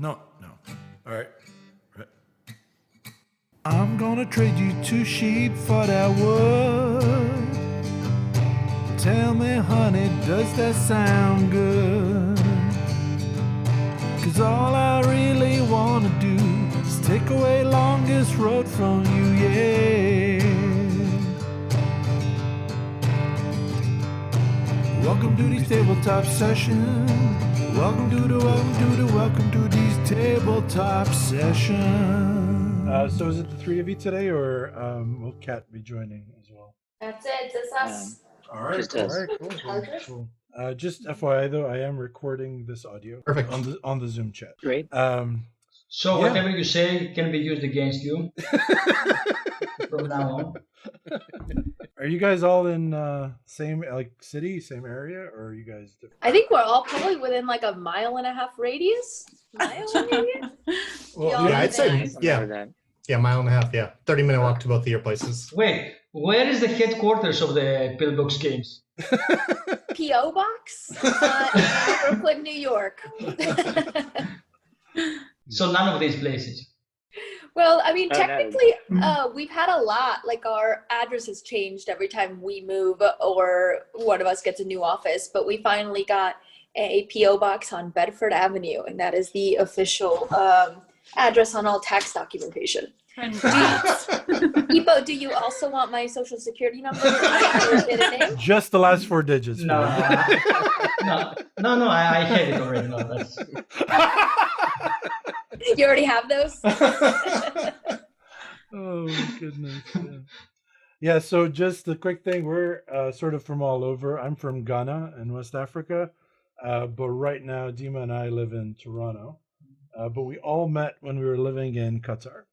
No. All right. I'm gonna trade you 2 sheep for that wood. Tell me, honey, does that sound good? 'Cause all I really wanna do is take away longest road from you, yeah. Welcome to these tabletop sessions. Welcome to these tabletop sessions. So is it the 3 of you today, or will Kat be joining as well? That's it. Just us. All right, cool. Just FYI though, I am recording this audio. Perfect. on the Zoom chat. Great. So whatever you say can be used against you from now on. Are you guys all in same city, same area, or are you guys different? I think we're all probably within like a 1.5 radius. Well, yeah, I'd say mile and a half. Yeah, 30-minute walk to both of your places. Wait, where is the headquarters of the Pillbox Games? P.O. Box in Brooklyn, New York. So none of these places. Well, I mean, technically, we've had a lot. Like our address has changed every time we move or one of us gets a new office. But we finally got a P.O. box on Bedford Avenue, and that is the official address on all tax documentation. Ipo, do you also want my social security number? Just the last 4 digits. No, I had it already. No, that's... You already have those? Oh, goodness. Yeah, so just a quick thing. We're sort of from all over. I'm from Ghana in West Africa. But right now, Dima and I live in Toronto. But we all met when we were living in Qatar.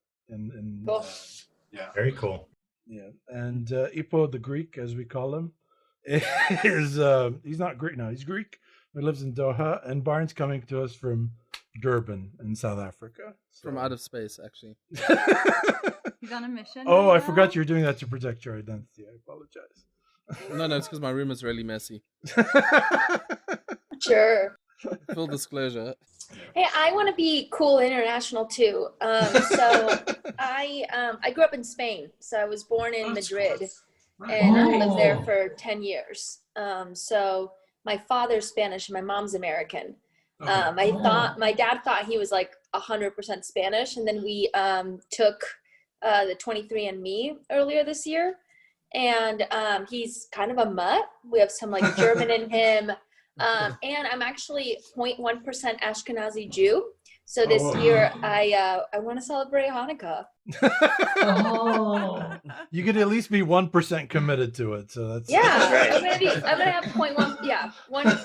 Cool. Yeah. Very cool. Yeah. And Ipo, the Greek, as we call him, is he's not Greek now. He's Greek. He lives in Doha. And Barnes coming to us from Durban in South Africa. So. From out of space, actually. He's on a mission. Oh, I forgot you're doing that to protect your identity. I apologize. No, it's because my room is really messy. Sure. Full disclosure. Hey, I want to be cool international too. So I grew up in Spain. So I was born in Madrid, and I lived there for 10 years. So my father's Spanish and my mom's American. My dad thought he was like 100% Spanish, and then we took the 23andMe earlier this year, and he's kind of a mutt. We have some like German in him, and I'm actually 0.1% Ashkenazi Jew. So this year I want to celebrate Hanukkah. You could at least be 1% committed to it. So that's right. I'm gonna have 0.1. Yeah, less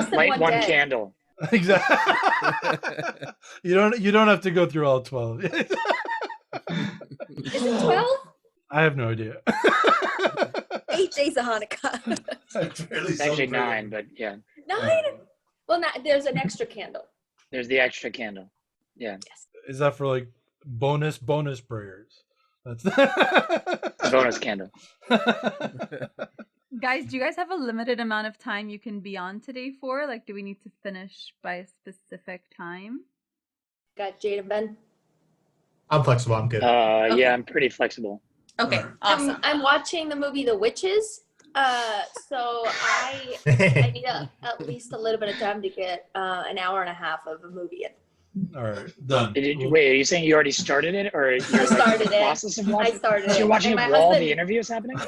than light one day. candle. Exactly. You don't have to go through all 12. Is it 12? I have no idea. 8 days of Hanukkah. It's actually 9, but yeah. 9? Well, there's an extra candle. There's the extra candle. Yeah. Yes. Is that for like bonus prayers? That's a bonus candle. Guys, do you guys have a limited amount of time you can be on today for? Like, do we need to finish by a specific time? Got Jade and Ben. I'm flexible. I'm good. Yeah, I'm pretty flexible. Okay, awesome. I'm watching the movie The Witches. So I need at least a little bit of time to get an hour and a half of a movie in. All right, done. Wait, are you saying you already started it, or you're I started in the process of watching? I started So it. you're watching it while the interview is happening? He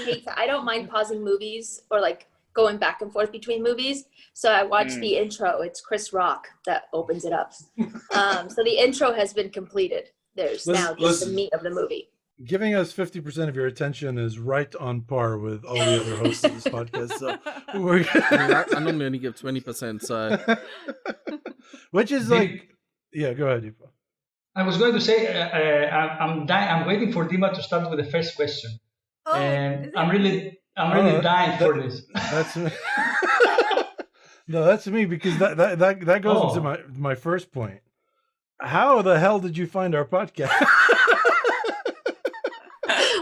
hates it. I don't mind pausing movies or like going back and forth between movies. So I watched the intro. It's Chris Rock that opens it up. So the intro has been completed. There's now just the meat of the movie. Giving us 50% of your attention is right on par with all the other hosts of this podcast. So I normally only give 20%. So, which is like, yeah. Go ahead, Ipo. I was going to say I'm waiting for Dima to start with the first question, and I'm really dying for this. That's me. No, that's me, because that goes into my first point. How the hell did you find our podcast?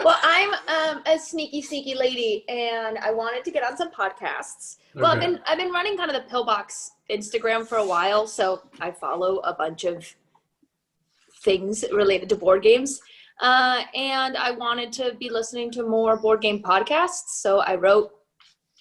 Well, I'm a sneaky lady, and I wanted to get on some podcasts. Well, I've been running kind of the Pillbox Instagram for a while, so I follow a bunch of things related to board games. And I wanted to be listening to more board game podcasts, so I wrote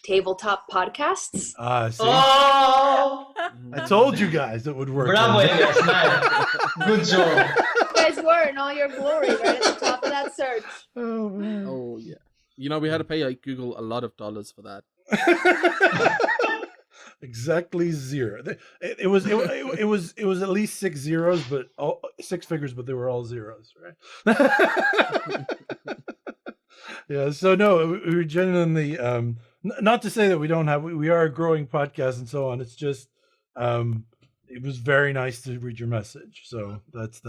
Tabletop Podcasts. See? Oh, I told you guys it would work. bravo, Elias, man. Good job. You guys were in all your glory right at the top of that search. Oh, man. Oh yeah. You know, we had to pay like Google a lot of dollars for that. Exactly 0. It was at least 6 zeros, but 6 figures, but they were all zeros, right? Yeah. So no, we were genuinely not to say that we are a growing podcast and so on. It's just it was very nice to read your message. So that's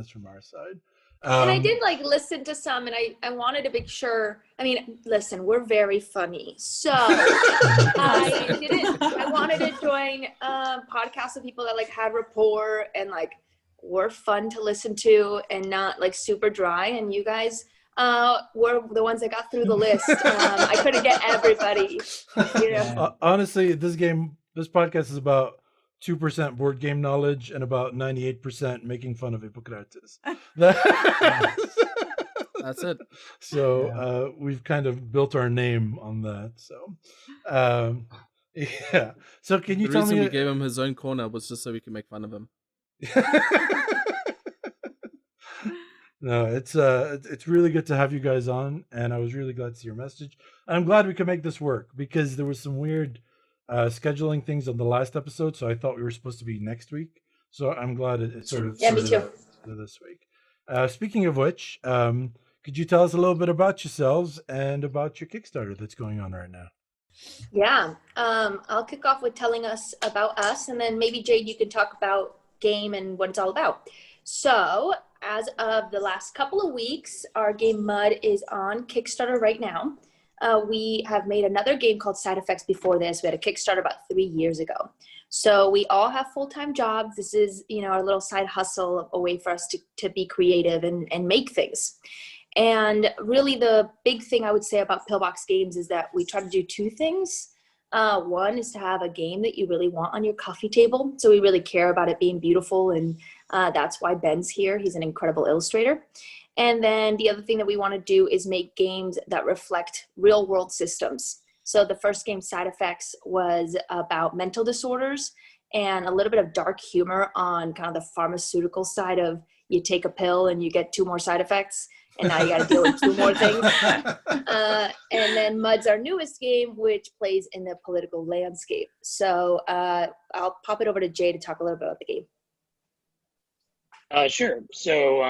from our side. And I did listen to some, and I wanted to make sure. I mean, listen, we're very funny, so I wanted to join podcasts of people that had rapport and were fun to listen to and not super dry. And you guys were the ones that got through the list. I couldn't get everybody. You know? Honestly, this podcast is about 2% board game knowledge and about 98% making fun of Hippocrates. That's it. So we've kind of built our name on that. So yeah. So can you tell me? The reason we gave him his own corner was just so we could make fun of him. No, it's really good to have you guys on, and I was really glad to see your message. I'm glad we could make this work because there was some weird scheduling things on the last episode, so I thought we were supposed to be next week. So I'm glad it sort of me too. This week. Speaking of which, could you tell us a little bit about yourselves and about your Kickstarter that's going on right now? Yeah, I'll kick off with telling us about us, and then maybe Jade, you can talk about game and what it's all about. So as of the last couple of weeks, our game Mud is on Kickstarter right now. We have made another game called Side Effects before this. We had a Kickstarter about 3 years ago. So we all have full-time jobs. This is, our little side hustle, a way for us to be creative and make things. And really the big thing I would say about Pillbox Games is that we try to do 2 things. One is to have a game that you really want on your coffee table. So we really care about it being beautiful, and that's why Ben's here. He's an incredible illustrator. And then the other thing that we want to do is make games that reflect real world systems. So the first game, Side Effects, was about mental disorders and a little bit of dark humor on kind of the pharmaceutical side of you take a pill and you get 2 more side effects, and now you got to deal with 2 more things. And then Mud's our newest game, which plays in the political landscape. So I'll pop it over to Jay to talk a little bit about the game. Sure. So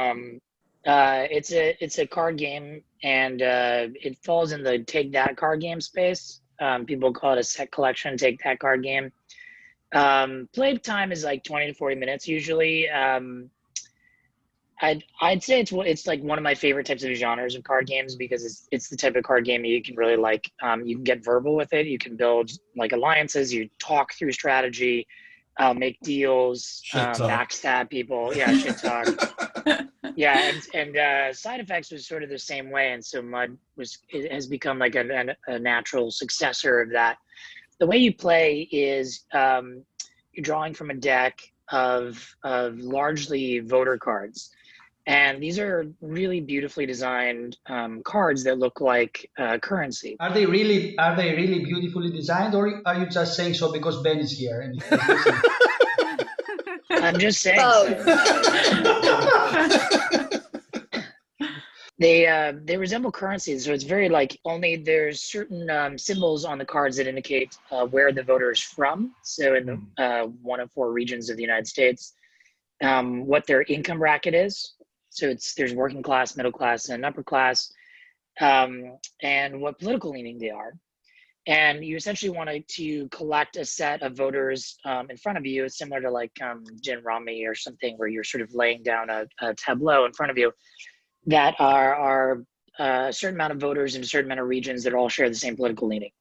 it's a card game, and it falls in the Take That card game space. People call it a set collection, Take That card game. Play time is 20 to 40 minutes usually. I'd say it's one of my favorite types of genres of card games because it's the type of card game you can really you can get verbal with it. You can build alliances. You talk through strategy, make deals, backstab people. Yeah, shit talk. Yeah, and Side Effects was sort of the same way, and so Mud has become a natural successor of that. The way you play is you're drawing from a deck of largely voter cards. And these are really beautifully designed cards that look like currency. Are they really beautifully designed, or are you just saying so because Ben is here? And I'm just saying. They resemble currencies, so it's very only there's certain symbols on the cards that indicate where the voter is from. So in the 1 of 4 regions of the United States, what their income bracket is. So there's working class, middle class, and upper class, and what political leaning they are. And you essentially wanted to collect a set of voters in front of you, similar to Jim Romney or something, where you're sort of laying down a tableau in front of you that are a certain amount of voters in a certain amount of regions that all share the same political leaning.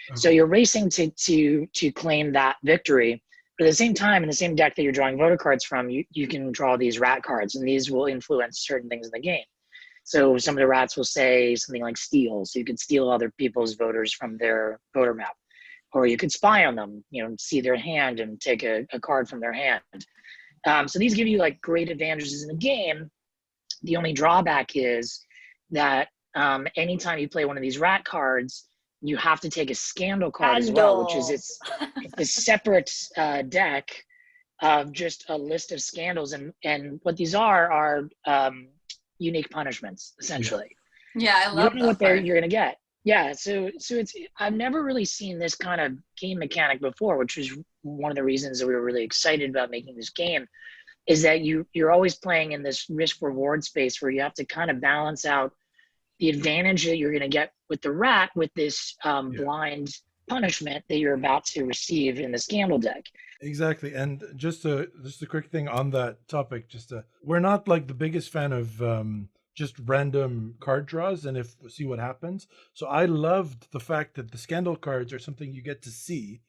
Okay. So you're racing to claim that victory. But at the same time, in the same deck that you're drawing voter cards from, you can draw these rat cards, and these will influence certain things in the game. So some of the rats will say something like steal. So you can steal other people's voters from their voter map. or you could spy on them, see their hand and take a card from their hand. So these give you like great advantages in the game. The only drawback is that anytime you play one of these rat cards, you have to take a scandal card as well, which is it's a separate deck of just a list of scandals, and what these are unique punishments essentially. Yeah, I love you don't know what part. you're gonna get. Yeah, so it's I've never really seen this kind of game mechanic before, which was one of the reasons that we were really excited about making this game, is that you're always playing in this risk reward space where you have to kind of balance out the advantage that you're going to get with the rat with this blind punishment that you're about to receive in the scandal deck. Exactly. And just a quick thing on that topic, we're not like the biggest fan of just random card draws and see what happens. So I loved the fact that the scandal cards are something you get to see,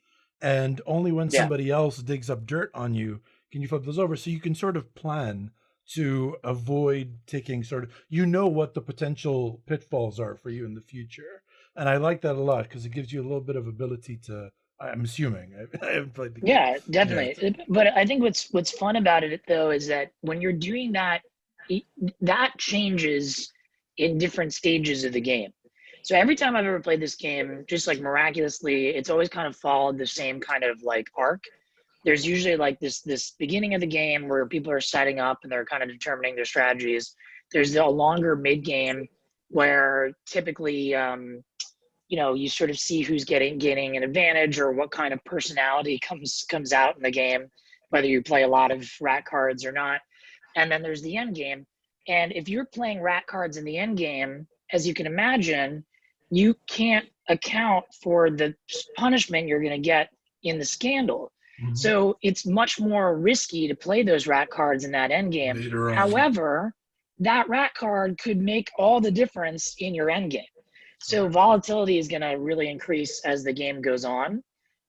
and only when somebody else digs up dirt on you can you flip those over, so you can sort of plan to avoid taking what the potential pitfalls are for you in the future. And I like that a lot because it gives you a little bit of ability to, I'm assuming, I haven't played the game. Yeah, definitely. Yeah. But I think what's fun about it though is that when you're doing that, that changes in different stages of the game. So every time I've ever played this game, just like miraculously, it's always kind of followed the same kind of like arc. There's usually like this beginning of the game where people are setting up and they're kind of determining their strategies. There's a longer mid game where typically, you sort of see who's gaining an advantage or what kind of personality comes out in the game, whether you play a lot of rat cards or not. And then there's the end game. And if you're playing rat cards in the end game, as you can imagine, you can't account for the punishment you're going to get in the scandal. Mm-hmm. So it's much more risky to play those rat cards in that end game. However, that rat card could make all the difference in your end game. So volatility is going to really increase as the game goes on.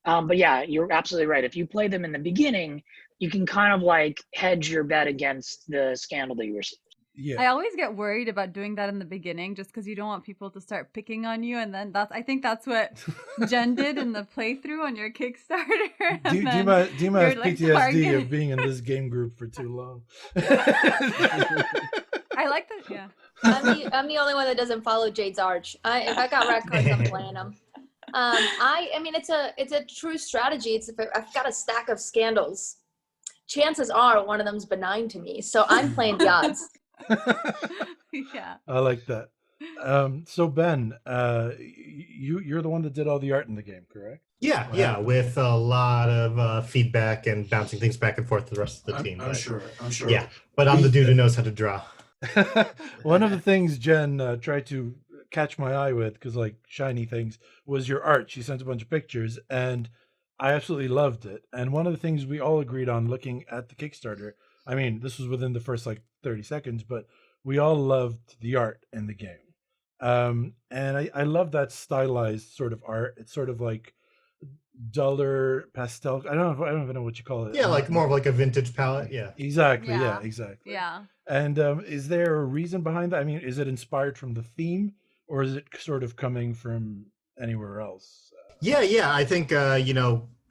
But yeah, you're absolutely right. If you play them in the beginning, you can kind of like hedge your bet against the scandal that you receive. Yeah. I always get worried about doing that in the beginning just because you don't want people to start picking on you. And then I think that's what Jen did in the playthrough on your Kickstarter. Dima has PTSD of being in this game group for too long. I like that, yeah. I'm the only one that doesn't follow Jade's Arch. If I got rat cards, I'm playing them. I mean, it's a true strategy. If I've got a stack of scandals, chances are one of them's benign to me. So I'm playing the odds. Yeah, I like that. So Ben, you're the one that did all the art in the game, correct? Yeah, with a lot of feedback and bouncing things back and forth to the rest of the team. I'm sure. Yeah, but I'm the dude who knows how to draw. One of the things Jen tried to catch my eye with, because like shiny things, was your art. She sent a bunch of pictures, and I absolutely loved it. And one of the things we all agreed on looking at the Kickstarter, I mean, this was within the first like 30 seconds, but we all loved the art in the game. And I love that stylized sort of art. It's sort of like duller pastel. I don't even know what you call it. Yeah, like more of like a vintage palette. Yeah. Exactly. Yeah, exactly. Yeah. And is there a reason behind that? I mean, is it inspired from the theme, or is it sort of coming from anywhere else? Yeah. I think,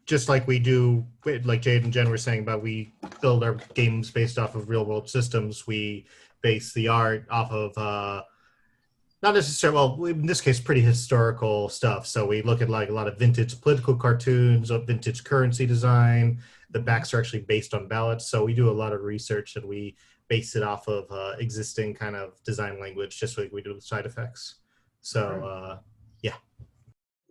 just like we do, like Jade and Jen were saying about, we build our games based off of real world systems. We base the art off of, not necessarily, well, in this case, pretty historical stuff. So we look at like a lot of vintage political cartoons, vintage currency design. The backs are actually based on ballots. So we do a lot of research and we base it off of existing kind of design language, just like we do with side effects. So, yeah.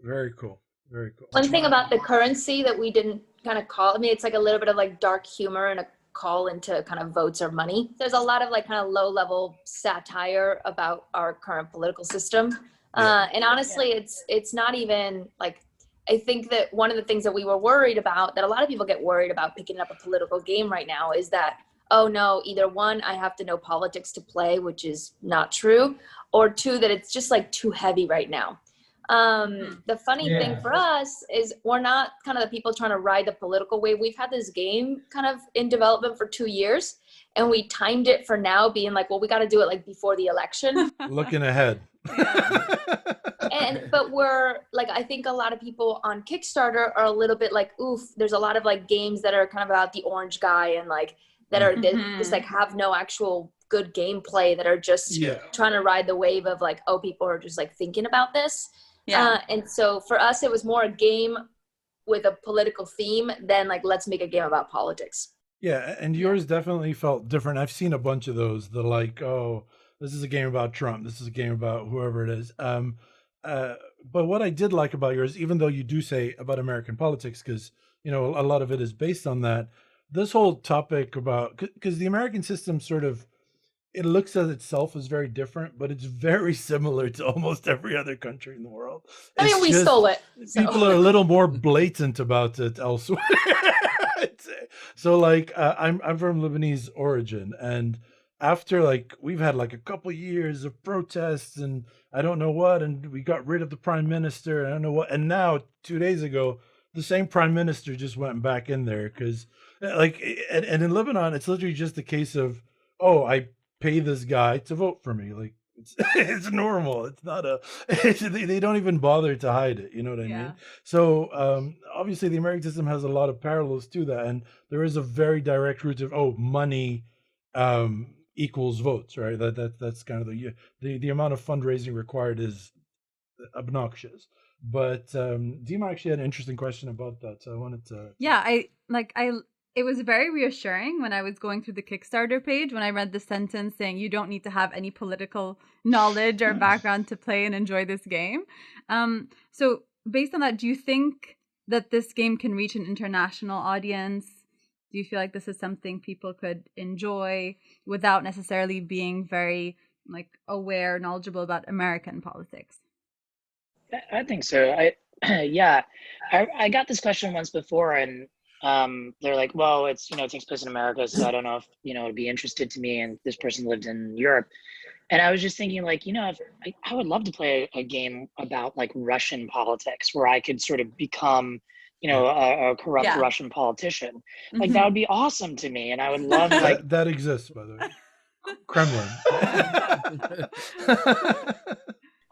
Very cool. Very cool. One thing about the currency that we didn't kind of call, I mean, it's like a little bit of like dark humor and a call into kind of votes or money. There's a lot of like kind of low level satire about our current political system. And honestly, it's not even like, I think that one of the things that we were worried about, that a lot of people get worried about picking up a political game right now, is that, oh no, either one, I have to know politics to play, which is not true, or two, that it's just like too heavy right now. The funny thing for us is we're not kind of the people trying to ride the political wave. We've had this game kind of in development for 2 years, and we timed it for now being like, well, we got to do it like before the election. Looking ahead. But we're like, I think a lot of people on Kickstarter are a little bit like, oof, there's a lot of like games that are kind of about the orange guy and like that are just like have no actual good gameplay, that are just trying to ride the wave of like, oh, people are just like thinking about this. And so for us, it was more a game with a political theme than like, let's make a game about politics. Yeah, and yours definitely felt different. I've seen a bunch of those. They're like, oh, this is a game about Trump. This is a game about whoever it is. But what I did like about yours, even though you do say about American politics, because, you know, a lot of it is based on that, this whole topic about, because the American system sort of, it looks at itself as very different, but it's very similar to almost every other country in the world. I mean, we stole it. So. People are a little more blatant about it elsewhere. So like, I'm from Lebanese origin, and after like we've had like a couple years of protests and I don't know what, and we got rid of the prime minister, and I don't know what, and now 2 days ago the same prime minister just went back in there because like, and in Lebanon it's literally just a case of, oh, I pay this guy to vote for me. Like it's normal. It's not they don't even bother to hide it. You know what I mean? So obviously the American system has a lot of parallels to that, and there is a very direct root of, oh, money equals votes, right? That's kind of the amount of fundraising required is obnoxious. But Dima actually had an interesting question about that, so I wanted to. Yeah, it was very reassuring when I was going through the Kickstarter page when I read the sentence saying you don't need to have any political knowledge or background to play and enjoy this game. So based on that, do you think that this game can reach an international audience? Do you feel like this is something people could enjoy without necessarily being very like aware, knowledgeable about American politics? I think so. I got this question once before, and they're like, well, it's, it takes place in America, so I don't know if, it'd be interested to me. And this person lived in Europe. And I was just thinking like, if I would love to play a game about like Russian politics where I could sort of become, a corrupt Russian politician. Like that would be awesome to me. And I would love like that exists, by the way. Kremlin.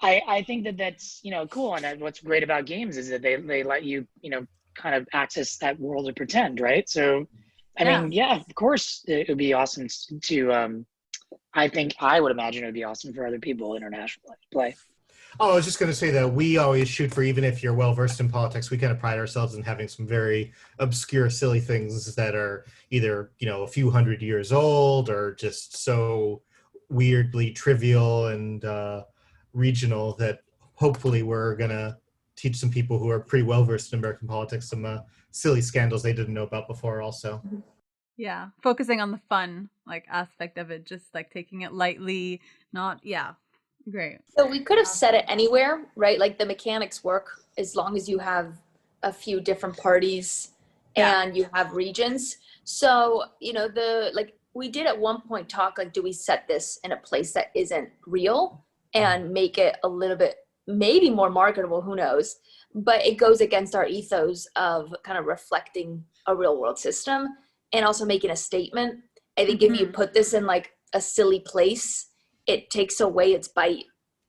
I think that's, cool. And what's great about games is that they let you, kind of access that world of pretend, right? So, I mean, of course, it would be awesome to, I would imagine it would be awesome for other people internationally to play. Oh, I was just going to say that we always shoot for, even if you're well-versed in politics, we kind of pride ourselves in having some very obscure, silly things that are either, a few hundred years old or just so weirdly trivial and regional that hopefully we're going to teach some people who are pretty well-versed in American politics some silly scandals they didn't know about before also. Yeah, focusing on the fun aspect of it, just taking it lightly, not, great. So we could have set it anywhere, right? Like the mechanics work as long as you have a few different parties and you have regions. So, we did at one point talk, do we set this in a place that isn't real and make it a little bit maybe more marketable, who knows? But it goes against our ethos of kind of reflecting a real world system and also making a statement. I think if you put this in a silly place, it takes away its bite.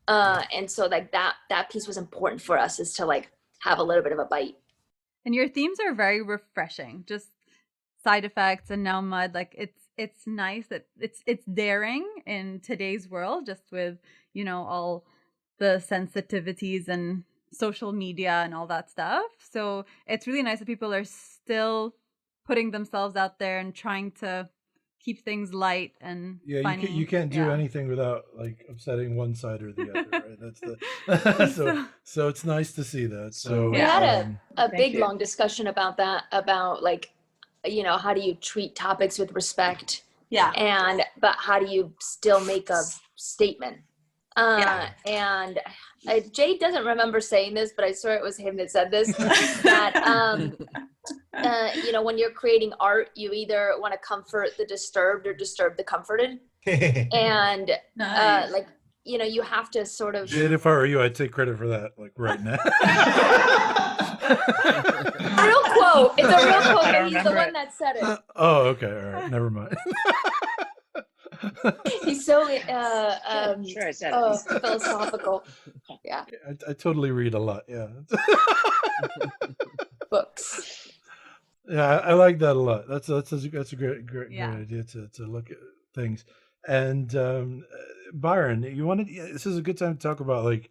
And so that piece was important for us, is to have a little bit of a bite. And your themes are very refreshing. Just side effects and now mud. It's nice that it's daring in today's world, just with, all the sensitivities and social media and all that stuff. So it's really nice that people are still putting themselves out there and trying to keep things light and you can't do anything without upsetting one side or the other, right? That's the so it's nice to see that. So we had a big long discussion about that, about how do you treat topics with respect, but how do you still make a statement? And Jade doesn't remember saying this, but I swear it was him that said this, that when you're creating art, you either want to comfort the disturbed or disturb the comforted. And you have to sort of. Jade, if I were you, I'd take credit for that right now. Real quote. It's a real quote, and he's the one that said it. Oh, okay. All right. Never mind. He's so Sure, I said it. philosophical. Yeah, I totally read a lot. Yeah. books. Yeah, I like that a lot. That's a great Yeah. idea to look at things. And Byron, this is a good time to talk about like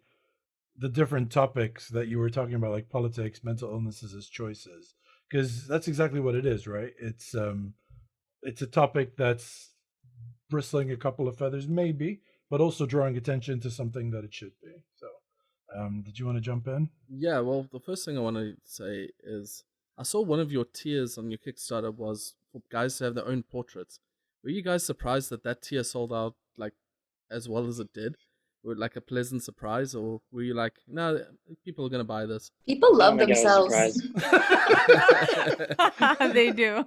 the different topics that you were talking about, like politics, mental illnesses as choices, because that's exactly what it is, right? It's a topic that's bristling a couple of feathers, maybe, but also drawing attention to something that it should be. So, did you want to jump in? Yeah, well, the first thing I want to say is I saw one of your tiers on your Kickstarter was for guys to have their own portraits. Were you guys surprised that tier sold out like as well as it did? Were it like a pleasant surprise, or were you like, no, people are gonna buy this? People love Oh my God, I was themselves. They do.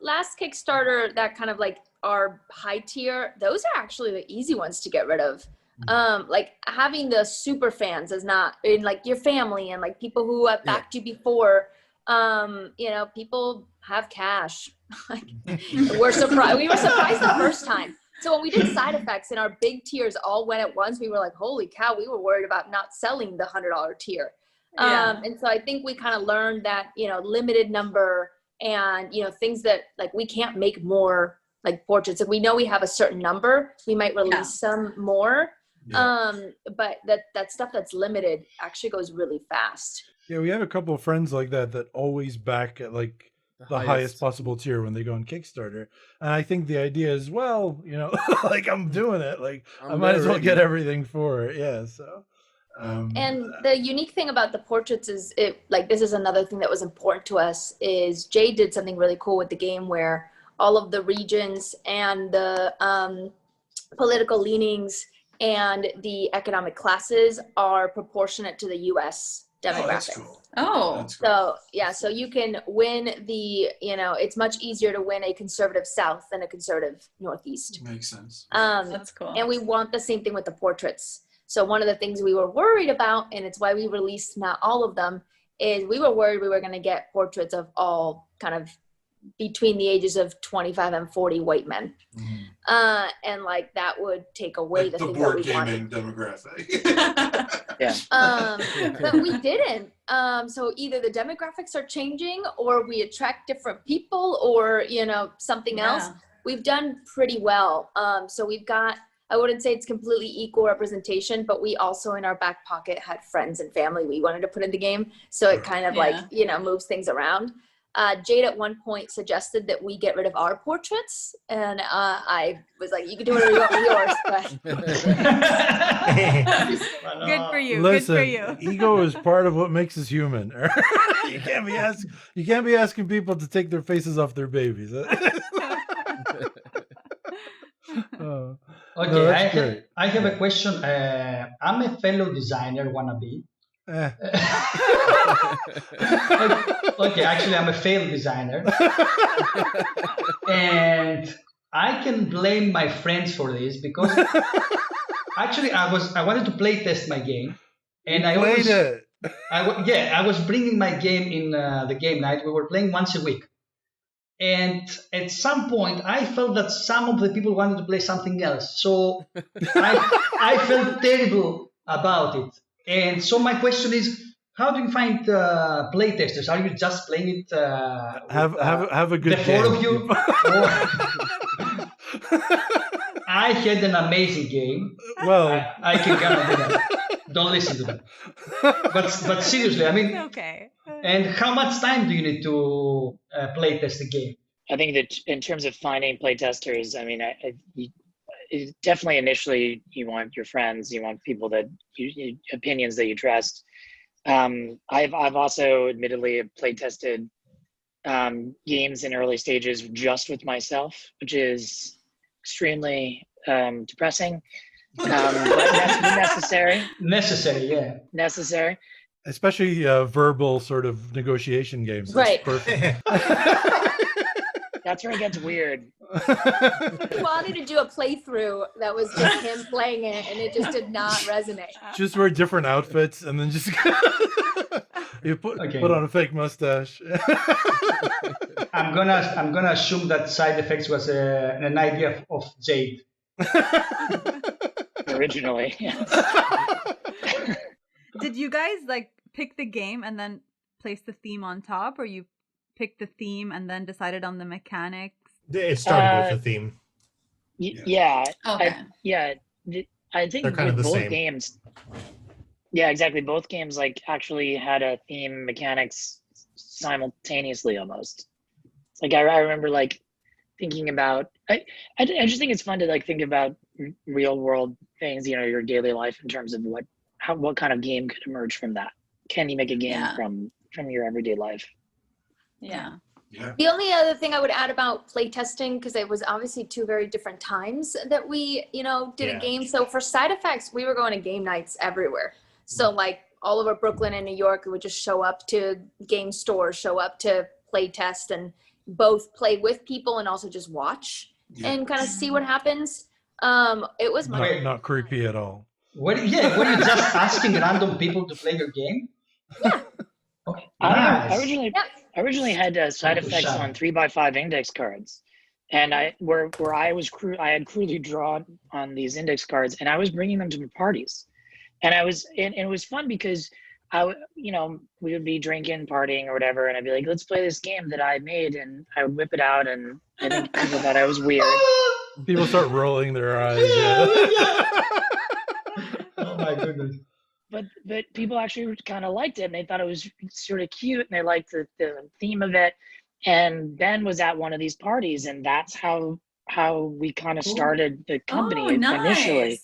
Last Kickstarter, that kind of like our high tier, those are actually the easy ones to get rid of. Like having the super fans is not in like your family and like people who have backed you before. People have cash. Like we're surprised. We were surprised the first time. So when we did side effects and our big tiers all went at once, we were like, holy cow, we were worried about not selling the $100 tier. And so I think we kind of learned that, limited number and, things that like we can't make more like portraits. If we know we have a certain number, we might release some more. But that stuff that's limited actually goes really fast. Yeah, we have a couple of friends like that always back at like the highest possible tier when they go on Kickstarter. And I think the idea is, well, like I'm doing it, like I might as well get everything for it. Yeah. So and the unique thing about the portraits is this is another thing that was important to us is Jay did something really cool with the game where all of the regions and the political leanings and the economic classes are proportionate to the US demographic. that's cool. That's cool. So you can win it's much easier to win a conservative South than a conservative Northeast. Makes sense. That's cool. And we want the same thing with the portraits. So one of the things we were worried about, and it's why we released not all of them, is we were worried we were going to get portraits of all kind of between the ages of 25 and 40 white men. And like that would take away Like the thing board that we gaming wanted. demographic. But we didn't. So either the demographics are changing or we attract different people or, something else. We've done pretty well. So we've got, I wouldn't say it's completely equal representation, but we also in our back pocket had friends and family we wanted to put in the game. So it kind of moves things around. Jade at one point suggested that we get rid of our portraits, and I was like, "You can do whatever you want with yours." But Good for you. Listen, Good for you. Ego is part of what makes us human. You can't be asking people to take their faces off their babies. Okay, I have a question. I'm a fellow designer wannabe. Okay, actually, I'm a failed designer, and I can blame my friends for this because actually, I wanted to play test my game, and I was bringing my game in the game night. We were playing once a week, and at some point, I felt that some of the people wanted to play something else, so I felt terrible about it. And so my question is, how do you find playtesters? Are you just playing it? Have a good the game. four of you. I had an amazing game. Well, I can guarantee that. Don't listen to them. But seriously, I mean, Okay. And how much time do you need to playtest the game? I think that in terms of finding playtesters, I mean, definitely initially you want your friends, you want people that opinions that you trust. I've also admittedly playtested games in early stages just with myself, which is extremely depressing, but necessary. Necessary. Especially verbal sort of negotiation games. Right. Perfect. That's where it gets weird. He wanted to do a playthrough that was just him playing it, and it just did not resonate. Just wear different outfits and then just you put on a fake mustache. I'm gonna assume that side effects was an idea of Jade. Originally, yes. Did you guys like pick the game and then place the theme on top, or you picked the theme and then decided on the mechanics? It started with the theme. Yeah. Okay. I think They're kind of with the both same. games. Yeah, exactly. Both games like actually had a theme mechanics simultaneously almost. Like I remember like thinking about. I just think it's fun to like think about real world things. You know, your daily life in terms of what kind of game could emerge from that. Can you make a game from your everyday life? Yeah. Yeah. The only other thing I would add about playtesting, because it was obviously two very different times that we, did a game. So for side effects, we were going to game nights everywhere. So like all over Brooklyn and New York, we would just show up to game stores, show up to play test, and both play with people and also just watch and kind of see what happens. It was Not creepy at all. Were you just asking random people to play your game? Yeah. Okay. I Nice. originally had side effects on 3x5 index cards, and I had crudely drawn on these index cards, and I was bringing them to parties, and it was fun because we would be drinking, partying, or whatever, and I'd be like, let's play this game that I made, and I would whip it out, and I think people thought I was weird. People start rolling their eyes. Oh my goodness. But people actually kind of liked it, and they thought it was sort of cute, and they liked the theme of it. And Ben was at one of these parties, and that's how we kind of started the company initially,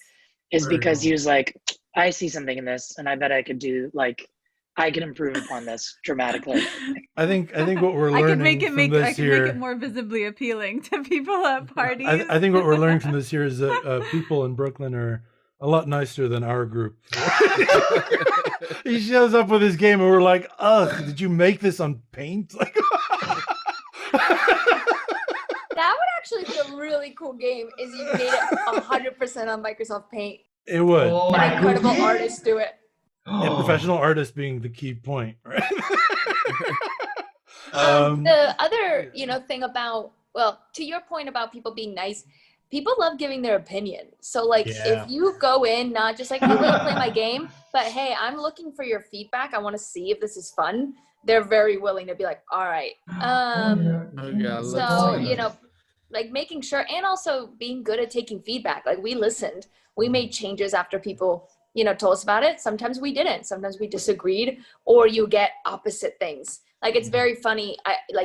is because he was like, I see something in this, and I bet I could improve upon this dramatically. I think what we're learning I can make here. it more visibly appealing to people at parties. I think what we're learning from this here is that people in Brooklyn are a lot nicer than our group. He shows up with his game and we're like, ugh, did you make this on paint? Like, that would actually be a really cool game, is you made it 100% on Microsoft Paint. it would. Oh An my incredible goodness. artist do it. Yeah, professional artist being the key point, right? The other, thing about, to your point about people being nice, people love giving their opinion. So like, if you go in, not just like, hey, will you play my game? But hey, I'm looking for your feedback. I want to see if this is fun. They're very willing to be like, all right. Like making sure, and also being good at taking feedback. Like we listened, we made changes after people, told us about it. Sometimes we didn't, sometimes we disagreed, or you get opposite things. Like it's very funny.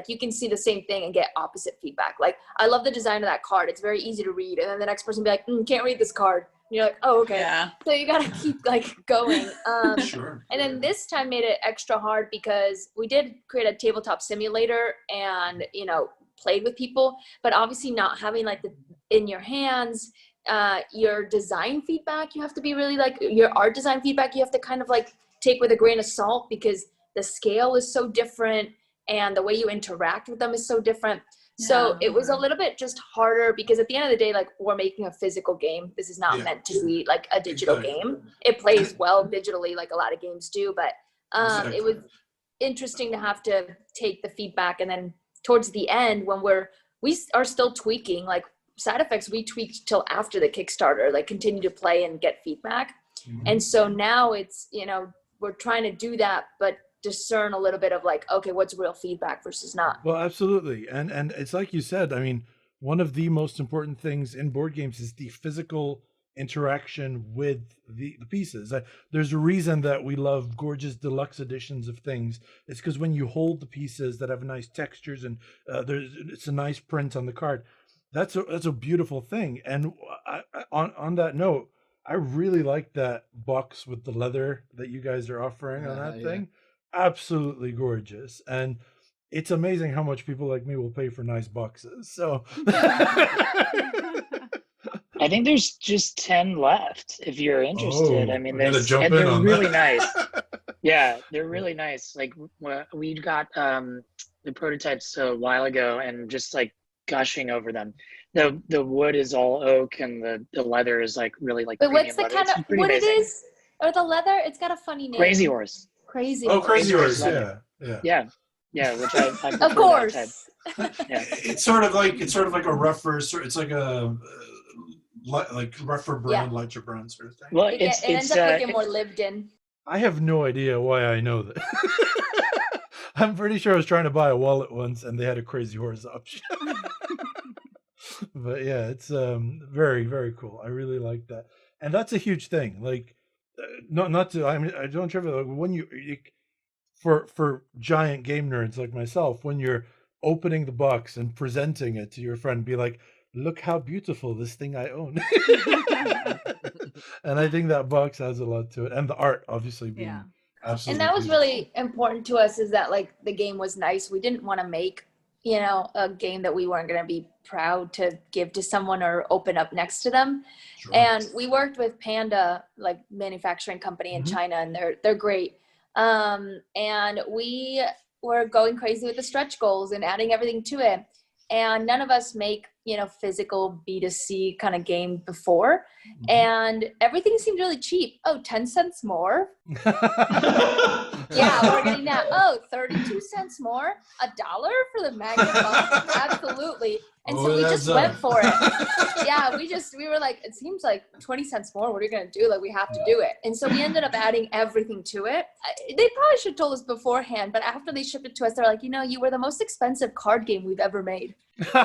You can see the same thing and get opposite feedback. Like I love the design of that card. It's very easy to read. And then the next person will be like, can't read this card. And you're like, oh, okay. Yeah. So you got to keep going. Sure. And then this time made it extra hard because we did create a tabletop simulator and, played with people, but obviously not having in your hands, your design feedback, you have to be really your art design feedback, you have to kind of take with a grain of salt because the scale is so different and the way you interact with them is so different. So it was a little bit just harder because at the end of the day, we're making a physical game. This is not meant to be a digital game. It plays well digitally like a lot of games do, but it was interesting to have to take the feedback. And then towards the end, when we are still tweaking, side effects, we tweaked till after the Kickstarter, continue to play and get feedback. Mm-hmm. And so now it's, we're trying to do that, but discern a little bit of okay, what's real feedback versus not. Well, absolutely. And it's like you said, I mean, one of the most important things in board games is the physical interaction with the pieces. There's a reason that we love gorgeous deluxe editions of things. It's because when you hold the pieces that have nice textures and it's a nice print on the card, that's a beautiful thing. And on that note, I really like that box with the leather that you guys are offering on that thing. Absolutely gorgeous. And it's amazing how much people like me will pay for nice boxes. So I think there's just 10 left if you're interested. Oh, I mean, they're really nice. Yeah, they're really nice. We got the prototypes a while ago and just gushing over them. The wood is all oak and the leather is really But what's the leather. kind of wood it is? Or the leather? It's got a funny name. Crazy Horse. Crazy Oh, Horse. Crazy Horse. yeah. Yeah. Yeah, which I prefer Of course. that type. Yeah. It's sort of like a rougher. It's like a rougher brand, lighter brand sort of thing. Well, It ends up looking more lived in. I have no idea why I know that. I'm pretty sure I was trying to buy a wallet once and they had a Crazy Horse option. But yeah, it's very, very cool. I really like that. And that's a huge thing. Like, not to, I mean, I don't trivialize, when you for giant game nerds like myself, when you're opening the box and presenting it to your friend, be like, look how beautiful this thing I own. And I think that box has a lot to it, and the art obviously being absolutely. And that was beautiful. really important to us, is that like the game was nice. We didn't want to make, you know, a game that we weren't going to be proud to give to someone or open up next to them. Sure. And we worked with Panda, like manufacturing company in China, and they're great. And we were going crazy with the stretch goals and adding everything to it. And none of us make, you know, physical B2C kind of game before. And everything seemed really cheap. Oh, 10 cents more. Yeah, we're getting that. Oh, 32 cents more. $1 for the magnet box. Absolutely. And so we just went for it. Yeah, we were like, it seems like 20 cents more. What are you going to do? Like, we have to do it. And so we ended up adding everything to it. They probably should have told us beforehand, but after they shipped it to us, they're like, you know, you were the most expensive card game we've ever made. Smiling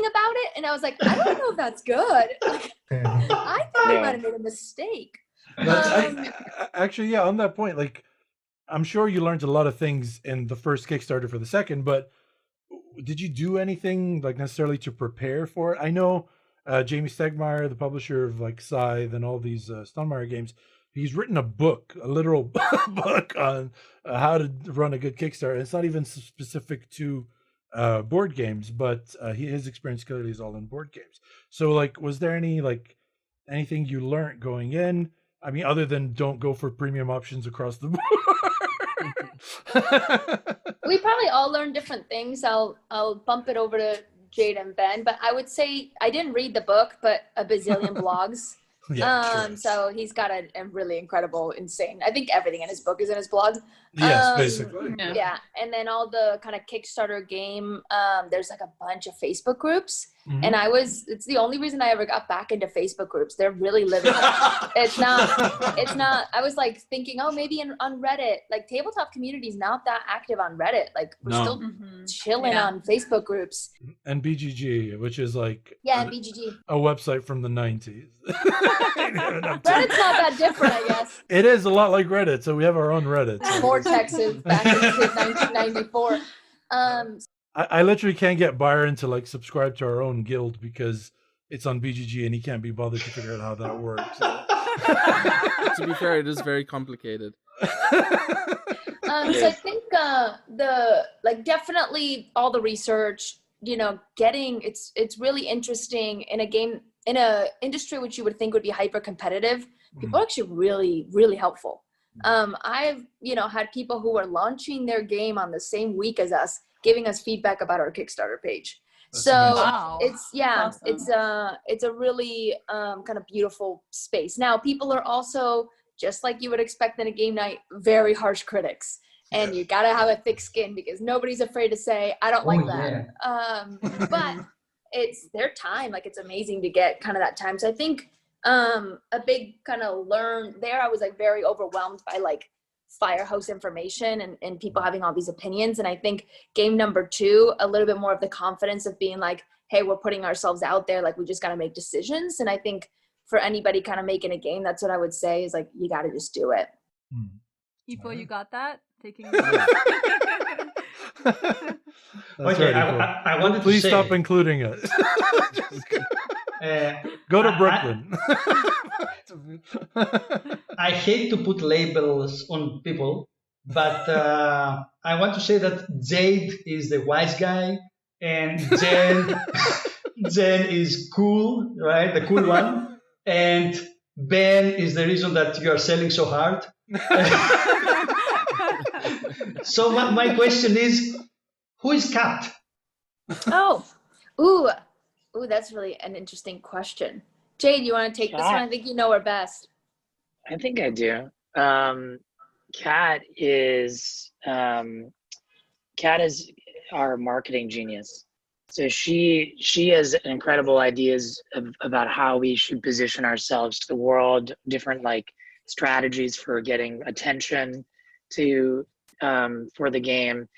about it. And I was like, I don't know if that's good. Like, I thought we might have made a mistake. Actually, yeah, on that point, like, I'm sure you learned a lot of things in the first Kickstarter for the second, but did you do anything like necessarily to prepare for it? I know Jamie Stegmaier, the publisher of like Scythe and all these Stonemaier games, he's written a book, a literal book on how to run a good Kickstarter. It's not even specific to board games, but his experience clearly is all in board games. So like, was there anything you learned going in? I mean, other than don't go for premium options across the board. We probably all learned different things. I'll bump it over to Jade and Ben, but I would say I didn't read the book, but a bazillion blogs. Yeah, so he's got a really incredible, insane. I think everything in his book is in his blog. Yes, basically. Yeah, and then all the kind of Kickstarter game. There's like a bunch of Facebook groups, and it's the only reason I ever got back into Facebook groups. They're really living. It's not. I was like thinking, oh, maybe on Reddit. Like tabletop community is not that active on Reddit. Like we're still chilling on Facebook groups. And BGG, which is like BGG, a website from the 90s. Reddit's not that different, I guess. It is a lot like Reddit, so we have our own Reddit. Vortexes back in 1994. I literally can't get Byron to like subscribe to our own guild because it's on BGG and he can't be bothered to figure out how that works. To be fair, it is very complicated. So I think definitely all the research, you know, it's really interesting in a game, in a industry which you would think would be hyper competitive. People are actually really, really helpful. I've, you know, had people who were launching their game on the same week as us, giving us feedback about our Kickstarter page. That's amazing. It's a really kind of beautiful space. Now, people are also, just like you would expect in a game night, very harsh critics. And you gotta have a thick skin because nobody's afraid to say, I don't like that. Yeah. But it's their time. Like, it's amazing to get kind of that time. So I think a big kind of learn there, I was like very overwhelmed by like firehouse information and people having all these opinions. And I think game number 2, a little bit more of the confidence of being like, hey, we're putting ourselves out there. Like, we just got to make decisions. And I think for anybody kind of making a game, that's what I would say is like, you got to just do it. Ipo, you got that? Taking Okay, I wanted to Please say, stop including us. Go to Brooklyn. I hate to put labels on people, but I want to say that Jade is the wise guy and Jen is cool, right? The cool one. And Ben is the reason that you are selling so hard. So my question is, who is Kat? Ooh, that's really an interesting question. Jade, you want to take this one? I think you know her best. I think I do. Kat is our marketing genius. So she has incredible ideas about how we should position ourselves to the world, different like strategies for getting attention to for the game.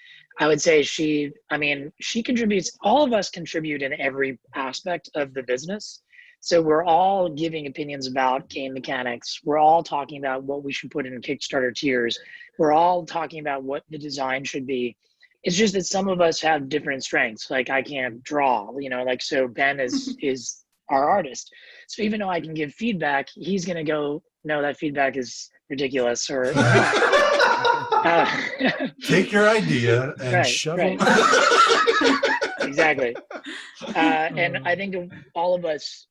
I would say she contributes, all of us contribute in every aspect of the business. So we're all giving opinions about game mechanics. We're all talking about what we should put in Kickstarter tiers. We're all talking about what the design should be. It's just that some of us have different strengths. Like I can't draw, so Ben is our artist. So even though I can give feedback, he's gonna go, no, that feedback is ridiculous, or take your idea and right, shove right. it. Exactly. And I think of all of us,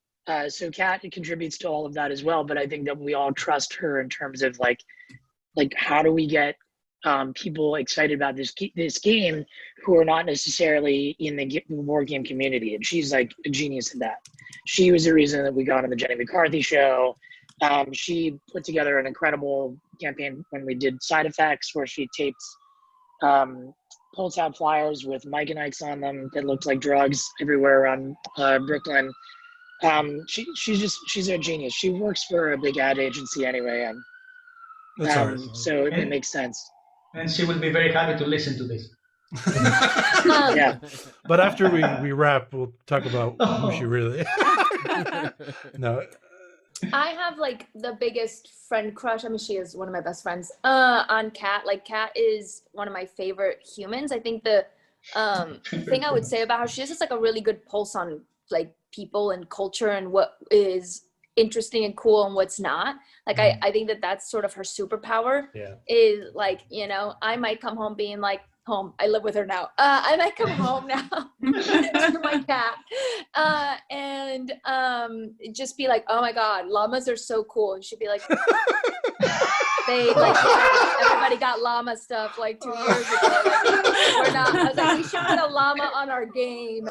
so Kat contributes to all of that as well, but I think that we all trust her in terms of like how do we get people excited about this game who are not necessarily in the board game community, and she's like a genius at that. She was the reason that we got on the Jenny McCarthy show. She put together an incredible campaign when we did Side Effects, where she taped pulse out flyers with Mike and Ike's on them that looked like drugs everywhere around Brooklyn. She's a genius. She works for a big ad agency anyway, and That's all right. so it makes sense. And she will be very happy to listen to this. Yeah. But after we wrap, we'll talk about who she really. No. I have like the biggest friend crush. I mean, she is one of my best friends. On Kat. Like Kat is one of my favorite humans. I think the thing I would say about her, she has just like a really good pulse on like people and culture and what is interesting and cool and what's not. Like I think that that's sort of her superpower. Yeah. Is like, I might come home being like, home, I live with her now. I might come home now to my cat and just be like, oh my god, llamas are so cool. And she'd be like, they like, yeah, everybody got llama stuff like 2 years ago. Like, we're not. I was like, we should put a llama on our game.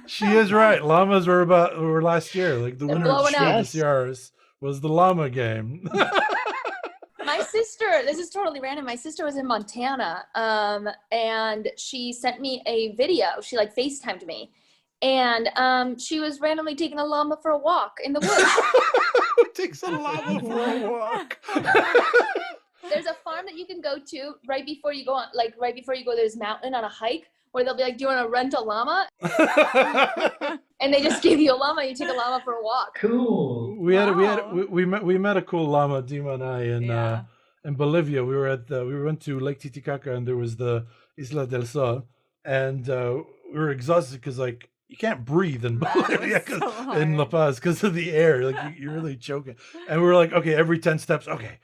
She is right. Llamas were last year. Like the winner of the Sierras was the llama game. My sister, this is totally random. My sister was in Montana, and she sent me a video. She like FaceTimed me, and she was randomly taking a llama for a walk in the woods. Takes a llama for a walk. There's a farm that you can go to right before you go on, like right before you go. There's mountain on a hike where they'll be like, "Do you want to rent a llama?" And they just give you a llama. You take a llama for a walk. Cool. We met a cool llama, Dima and I, in Bolivia. We went to Lake Titicaca, and there was the Isla del Sol, and we were exhausted because like you can't breathe in Bolivia, in La Paz, because of the air. Like you're really choking. And we were like, okay, every 10 steps, okay,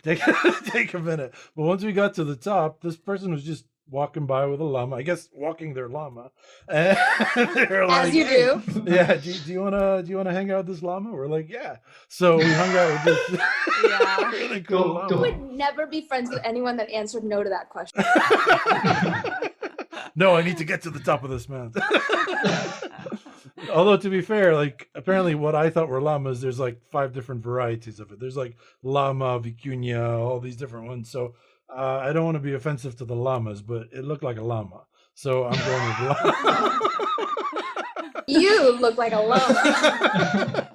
take a minute. But once we got to the top, this person was just walking by with a llama, I guess walking their llama, and they're like, as you do. Yeah, do you wanna hang out with this llama? We're like, yeah. So we hung out with this really cool llama. I would never be friends with anyone that answered no to that question. No, I need to get to the top of this mountain. Although to be fair, like apparently what I thought were llamas, there's like 5 different varieties of it. There's like llama, vicuña, all these different ones. So I don't want to be offensive to the llamas, but it looked like a llama. So I'm going with llama. You look like a llama.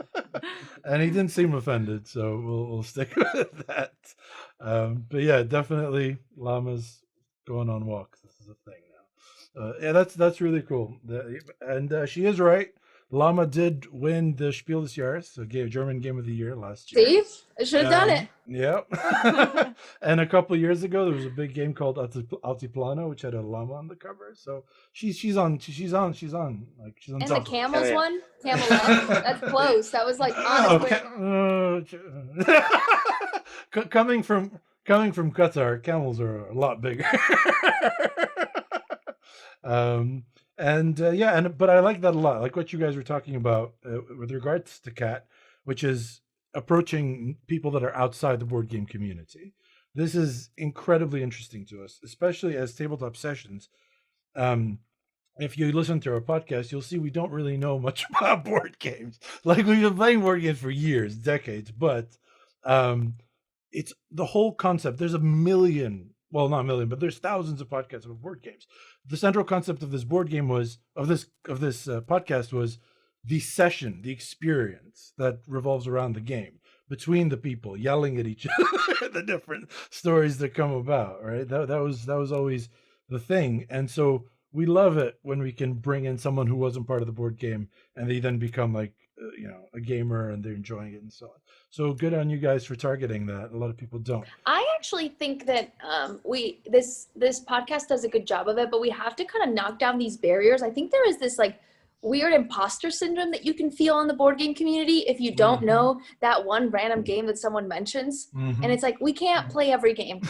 And he didn't seem offended, so we'll stick with that. But yeah, definitely llamas going on walks. This is a thing now. Yeah, that's really cool. And she is right. Llama did win the Spiel des Jahres, so German Game of the Year last year. See, I should have done it. Yep. And a couple of years ago, there was a big game called Altiplano, which had a llama on the cover. So she's on. Like she's on. And top the camels one, camel one. That's close. That was like coming from Qatar, camels are a lot bigger. But I like that a lot. Like what you guys were talking about with regards to Kat, which is approaching people that are outside the board game community. This is incredibly interesting to us, especially as Tabletop Sessions. If you listen to our podcast, you'll see we don't really know much about board games. Like we've been playing board games for years, decades, but it's the whole concept. There's a million, well, not a million, but there's thousands of podcasts of board games. The central concept of this board game was of this podcast was the session, the experience that revolves around the game between the people yelling at each other, the different stories that come about. Right, that was always the thing, and so we love it when we can bring in someone who wasn't part of the board game and they then become like a gamer and they're enjoying it and so on. So good on you guys for targeting that. A lot of people don't. I actually think that this podcast does a good job of it, but we have to kind of knock down these barriers. I think there is this like weird imposter syndrome that you can feel in the board game community if you don't know that one random game that someone mentions. And it's like, we can't play every game.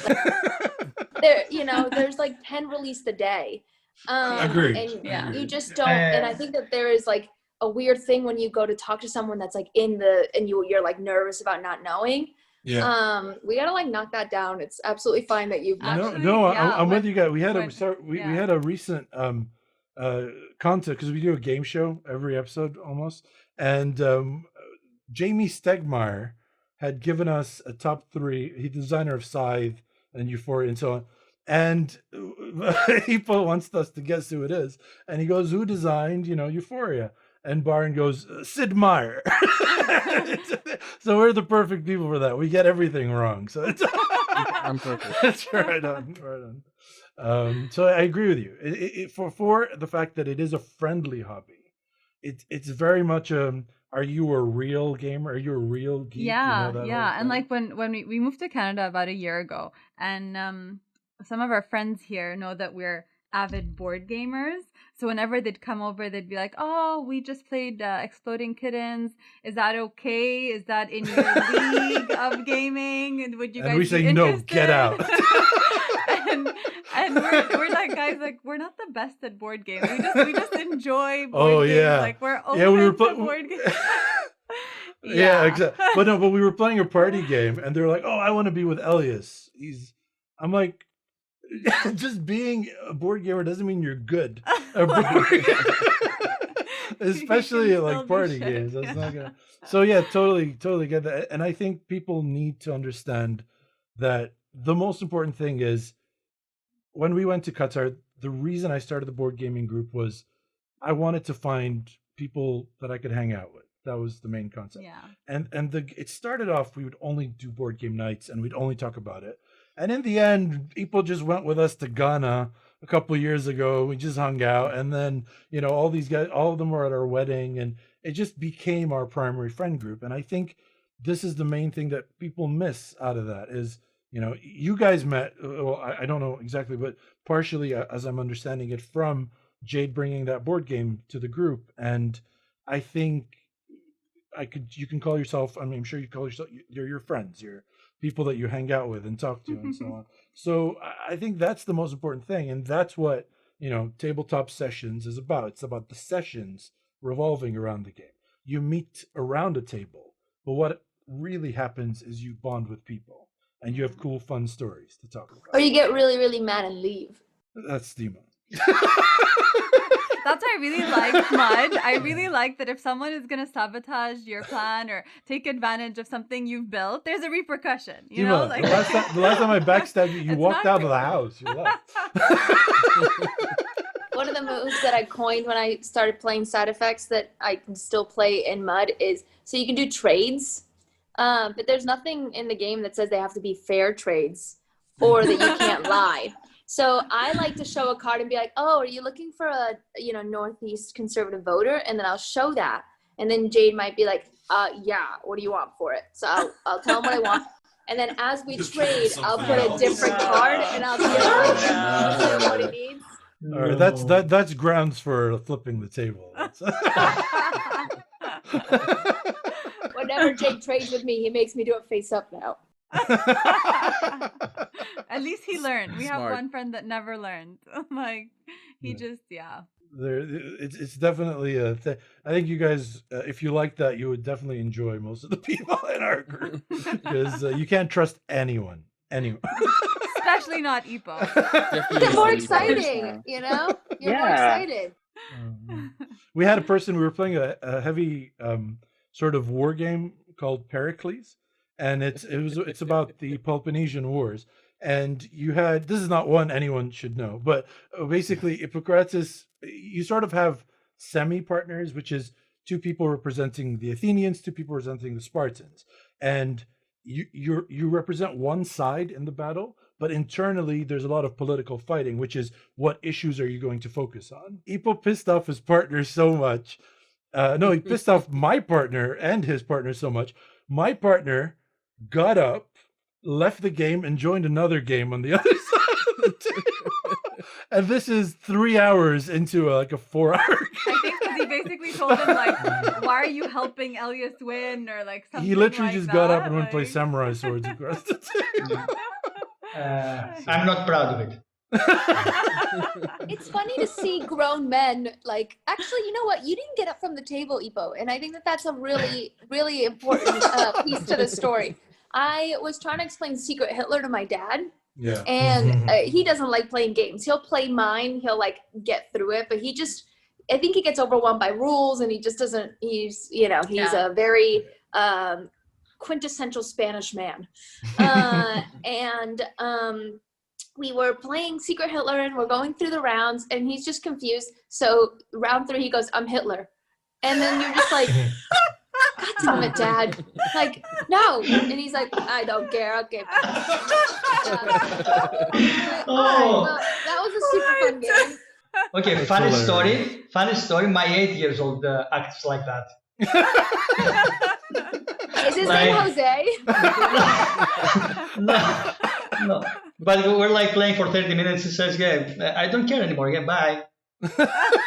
Like, there's like 10 released a day. Agreed. And you just don't. And I think that there is like a weird thing when you go to talk to someone that's like and you're like nervous about not knowing. Yeah. We gotta like knock that down. It's absolutely fine that you've I'm with you guys. We had a recent content because we do a game show every episode almost, and Jamie Stegmaier had given us a top 3. He's the designer of Scythe and Euphoria and so on. And he wants us to guess who it is. And he goes, who designed, Euphoria? And Byron goes, Sid Meier. So we're the perfect people for that. We get everything wrong. So it's I'm perfect. That's right on. So I agree with you. For the fact that it is a friendly hobby, it's very much are you a real gamer? Are you a real geek? Yeah. And like when we moved to Canada about a year ago, and some of our friends here know that we're avid board gamers. So whenever they'd come over, they'd be like, "Oh, we just played Exploding Kittens. Is that okay? Is that in your league of gaming? And would you guys?" And we say, interested? "No, get out." and we're like, guys, like we're not the best at board games. We just enjoy board games. Yeah. Like we're open to board games. Yeah, exactly. But we were playing a party game, and they're like, "Oh, I want to be with Elias." I'm like, just being a board gamer doesn't mean you're good. Especially like party games. That's not gonna. So yeah, totally get that. And I think people need to understand that the most important thing is when we went to Qatar, the reason I started the board gaming group was I wanted to find people that I could hang out with. That was the main concept. Yeah. And it started off, we would only do board game nights and we'd only talk about it. And in the end, people just went with us to Ghana a couple of years ago. We just hung out. And then, all these guys, all of them were at our wedding. And it just became our primary friend group. And I think this is the main thing that people miss out of that is, you guys met, well, I don't know exactly, but partially, as I'm understanding it, from Jade bringing that board game to the group. And I think you can call yourself, I'm sure you call yourself, you're your friends, you're people that you hang out with and talk to and so on. So I think that's the most important thing. And that's what, Tabletop Sessions is about. It's about the sessions revolving around the game. You meet around a table, but what really happens is you bond with people and you have cool, fun stories to talk about. Or you get really, really mad and leave. That's Dima. That's why I really like Mud. I really like that if someone is going to sabotage your plan or take advantage of something you've built, there's a repercussion. You know, like the last time I backstabbed you, you walked out of the house. You left. One of the moves that I coined when I started playing side effects that I can still play in Mud is, so you can do trades, but there's nothing in the game that says they have to be fair trades or that you can't lie. So I like to show a card and be like, "Oh, are you looking for a Northeast conservative voter?" And then I'll show that, and then Jade might be like, "Yeah, what do you want for it?" So I'll tell him what I want, and then as we trade, I'll put a different card, and I'll tell him what he needs. All right, that's grounds for flipping the table. Whenever Jade trades with me, he makes me do it face up now. At least he learned. We have Smart. one friend that never learned. Like he just It's definitely a thing. I think you guys, if you like that, you would definitely enjoy most of the people in our group because you can't trust anyone. especially not Ipo. It's more exciting, You're more excited. We had a person. We were playing a heavy sort of war game called Pericles. and it's about the Peloponnesian Wars. And you had, this is not one anyone should know, but basically Hippocrates, you sort of have semi-partners, which is two people representing the Athenians, two people representing the Spartans, and you represent one side in the battle, but internally there's a lot of political fighting, which is what issues are you going to focus on. Hippo pissed off his partner so much. No, he pissed off my partner and his partner so much. My partner got up, left the game, and joined another game on the other side of the table. And this is 3 hours into a 4-hour game. I think because he basically told him, like, why are you helping Elias win? Or like something. He literally like just that. got up and went to play samurai swords across the table. I'm not proud of it. It's funny to see grown men like, actually, you know what? You didn't get up from the table, Ipo. And I think that that's a really, really important piece to the story. I was trying to explain Secret Hitler to my dad. Yeah. And he doesn't like playing games. He'll play mine. He'll like get through it, but I think he gets overwhelmed by rules, and he just doesn't, he's a very quintessential Spanish man. We were playing Secret Hitler, and we're going through the rounds, and he's just confused. So round 3, he goes, "I'm Hitler." And then you're just like, God damn it, Dad. Like, no. And he's like, "I don't care. Okay." Well, that was a super fun game. Okay, funny story. My 8-year-old acts like that. Is his name Jose? No. But we're like playing for 30 minutes. He says, "Yeah, I don't care anymore. Yeah, bye."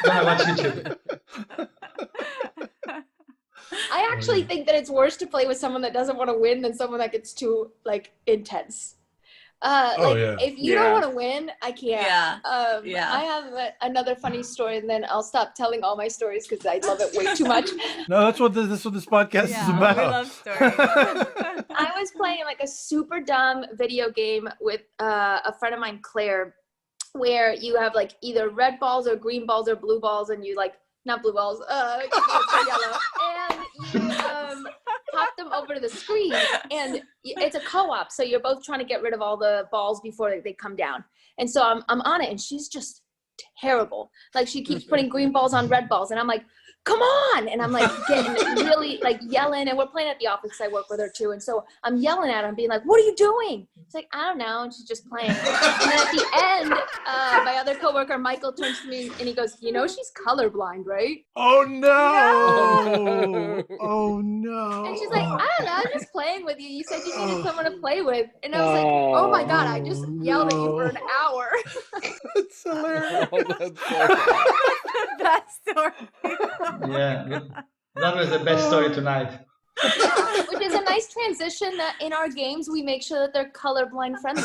Gonna watch YouTube. I actually think that it's worse to play with someone that doesn't want to win than someone that gets too like intense. If you don't want to win, I can't. I have another funny story, and then I'll stop telling all my stories because I love it way too much. No, that's what this podcast is about. We love stories. I was playing like a super dumb video game with a friend of mine, Claire, where you have like either red balls or green balls or blue balls, and you like, not blue balls, yellow, and you pop them over to the screen, and it's a co-op, so you're both trying to get rid of all the balls before they come down. And so I'm on it, and she's just terrible. Like, she keeps putting green balls on red balls, and I'm like, "Come on!" And I'm like getting really like yelling, and we're playing at the office because I work with her too, and so I'm yelling at her and being like, "What are you doing?" She's like, "I don't know," and she's just playing. And then at the end, my other coworker Michael turns to me and he goes, "You know she's colorblind, right?" Oh no! Oh no! And she's like, "I don't know, I'm just playing with you. You said you needed someone to play with." And I was like, "Oh my God, I just yelled at you for an hour." That's hilarious. That story. Yeah, that was the best story tonight. Which is a nice transition that in our games we make sure that they're colorblind friendly.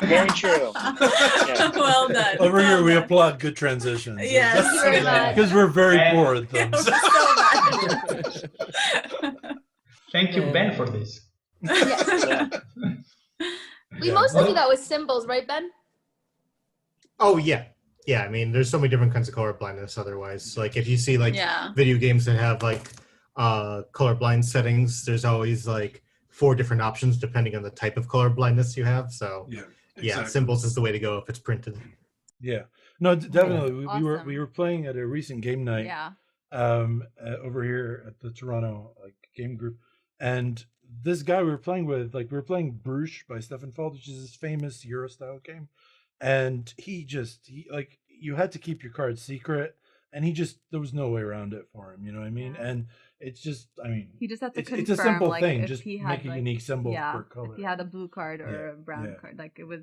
Very true. Yeah. Well done. Over here, we applaud good transitions. Yes. Thank you very much. Because we're very poor at them. Thank you, Ben, for this. Yes. We mostly do that with symbols, right, Ben? Oh yeah. Yeah, I mean, there's so many different kinds of color blindness otherwise. Like, if you see, like, video games that have, like, colorblind settings, there's always, like, 4 different options depending on the type of color blindness you have. So, yeah, symbols is the way to go if it's printed. Yeah. No, definitely. Awesome. We were playing at a recent game night over here at the Toronto game group. And this guy we were playing with, we were playing Bruges by Stefan Feld, which is this famous Euro-style game. And he you had to keep your cards secret, and there was no way around it for him, you know what I mean? And it's just, I mean, he just had to confirm, it's a simple thing, if just he make had, a unique symbol per color. If he had a blue card or a brown card, it was,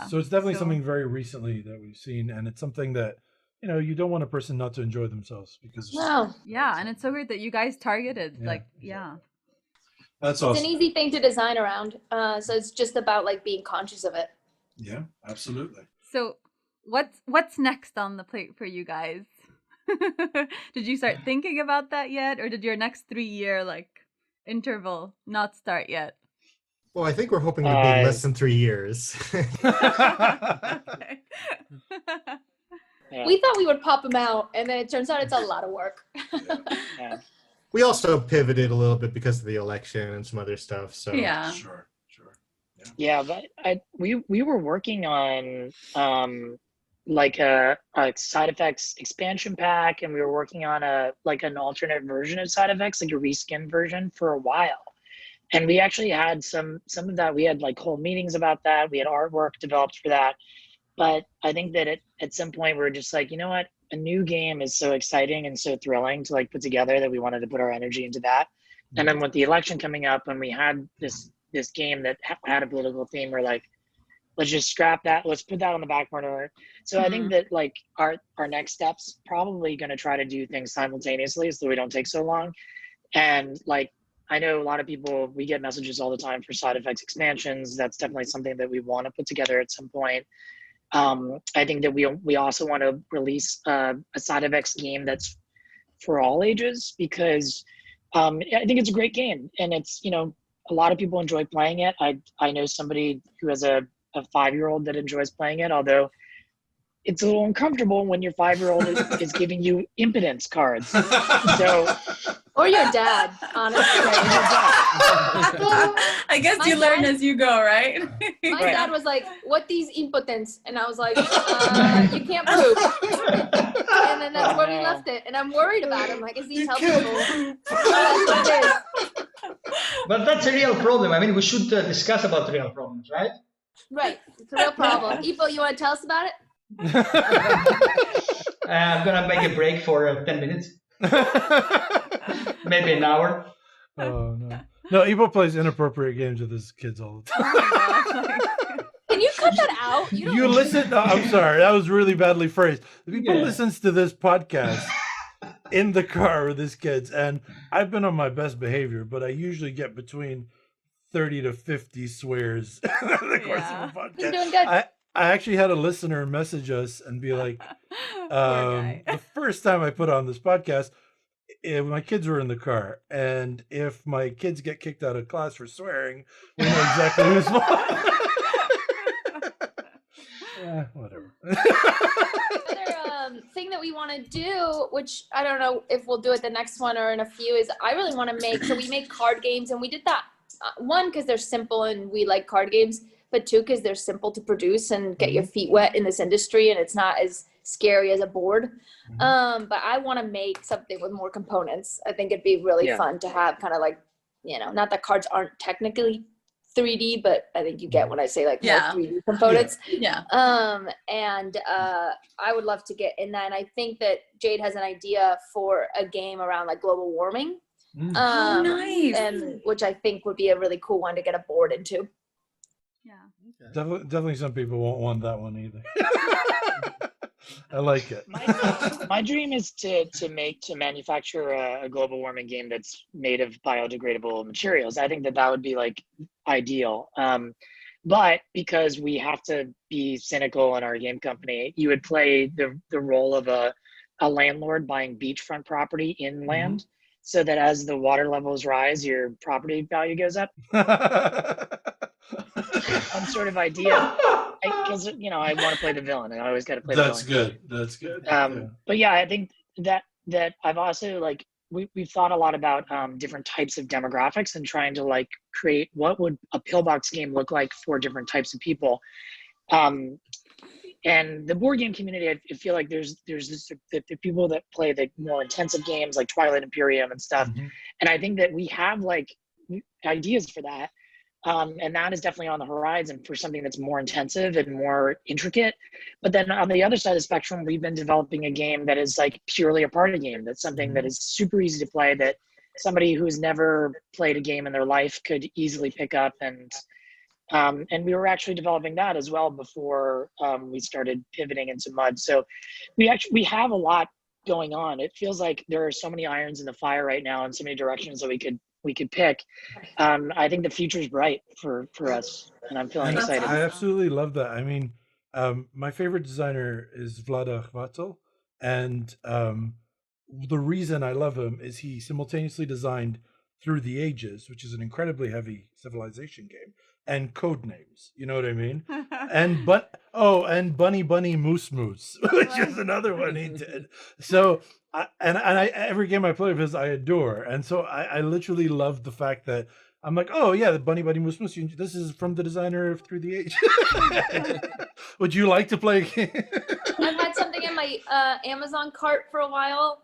So it's definitely something very recently that we've seen, and it's something that, you don't want a person not to enjoy themselves because. And it's so great that you guys targeted, That's awesome. It's an easy thing to design around, so it's just about being conscious of it. Yeah, absolutely. So what's next on the plate for you guys? Did you start thinking about that yet, or did your next 3-year interval not start yet? Well, I think we're hoping to be less than 3 years. We thought we would pop them out, and then it turns out it's a lot of work. We also pivoted a little bit because of the election and some other stuff. So Yeah. Sure. Yeah, but we were working on like a side effects expansion pack, and we were working on an alternate version of side effects, like a reskin version for a while. And we actually had some of that. We had like whole meetings about that. We had artwork developed for that. But I think that at some point we were just like, you know what? A new game is so exciting and so thrilling to like put together that we wanted to put our energy into that. And then with the election coming up, when we had this game that had a political theme, we're like, let's just scrap that. Let's put that on the back burner. So I think that like our next steps probably going to try to do things simultaneously so we don't take so long. And like, I know a lot of people, we get messages all the time for side effects expansions. That's definitely something that we want to put together at some point. I think that we also want to release a side effects game that's for all ages, because I think it's a great game, and it's, you know, a lot of people enjoy playing it. I know somebody who has a 5-year-old that enjoys playing it, although it's a little uncomfortable when your 5-year-old is giving you impotence cards. So, or your dad, honestly. I guess you learn as you go, right? My dad was like, "What these impotence?" And I was like, "You can't poop." And then that's where we left it. And I'm worried about him. Like, is he helpful? But that's a real problem. I mean, we should discuss about real problems, right? Right, it's a real problem. Ipo, you want to tell us about it? I'm gonna make a break for 10 minutes, maybe an hour. Oh no! No, Evo plays inappropriate games with his kids all the time. Can you cut that out? You listen. No, I'm sorry, that was really badly phrased. People listens to this podcast in the car with his kids, and I've been on my best behavior, but I usually get between 30 to 50 swears in the course of a podcast. He's doing good. I actually had a listener message us and be like, the first time I put on this podcast, my kids were in the car, and if my kids get kicked out of class for swearing, we know exactly who's fault. Yeah, whatever. Another thing that we want to do, which I don't know if we'll do it the next one or in a few, is I really want to make, so we make card games, and we did that, one, because they're simple and we like card games, but two, because they're simple to produce and get your feet wet in this industry, and it's not as scary as a board. But I want to make something with more components. I think it'd be really fun to have kind of like, you know, not that cards aren't technically 3D, but I think you get when I say like more 3D components. And I would love to get in that. And I think that Jade has an idea for a game around like global warming. Nice. And which I think would be a really cool one to get a board into. Yeah. Definitely some people won't want that one either. I like it. My dream is to manufacture a global warming game that's made of biodegradable materials. I think that would be like ideal. But because we have to be cynical in our game company, you would play the role of a landlord buying beachfront property inland, so that as the water levels rise, your property value goes up. Some sort of idea, because you know I want to play the villain, and I always got to play the villain. That's good. But yeah, I think that I've also like we've thought a lot about different types of demographics and trying to like create what would a pillbox game look like for different types of people. And the board game community, I feel like there's the people that play the more intensive games like Twilight Imperium and stuff, and I think that we have like ideas for that. And that is definitely on the horizon for something that's more intensive and more intricate. But then on the other side of the spectrum, we've been developing a game that is like purely a party game. That's something that is super easy to play, that somebody who's never played a game in their life could easily pick up. And we were actually developing that as well before we started pivoting into Mud. So we have a lot going on. It feels like there are so many irons in the fire right now and so many directions that we could pick. I think the future's bright for us, and I'm feeling excited. I absolutely love that. I mean, my favorite designer is Vlada Chvatal, and the reason I love him is he simultaneously designed Through the Ages, which is an incredibly heavy civilization game, and Codenames. You know what I mean? and Bunny Moose Moose, which is another one he did. So every game I play of his I adore, and so I literally love the fact that I'm like, oh yeah, the Bunny Bunny Moose Moose. This is from the designer of Through the Age. Would you like to play a game? I've had something in my Amazon cart for a while.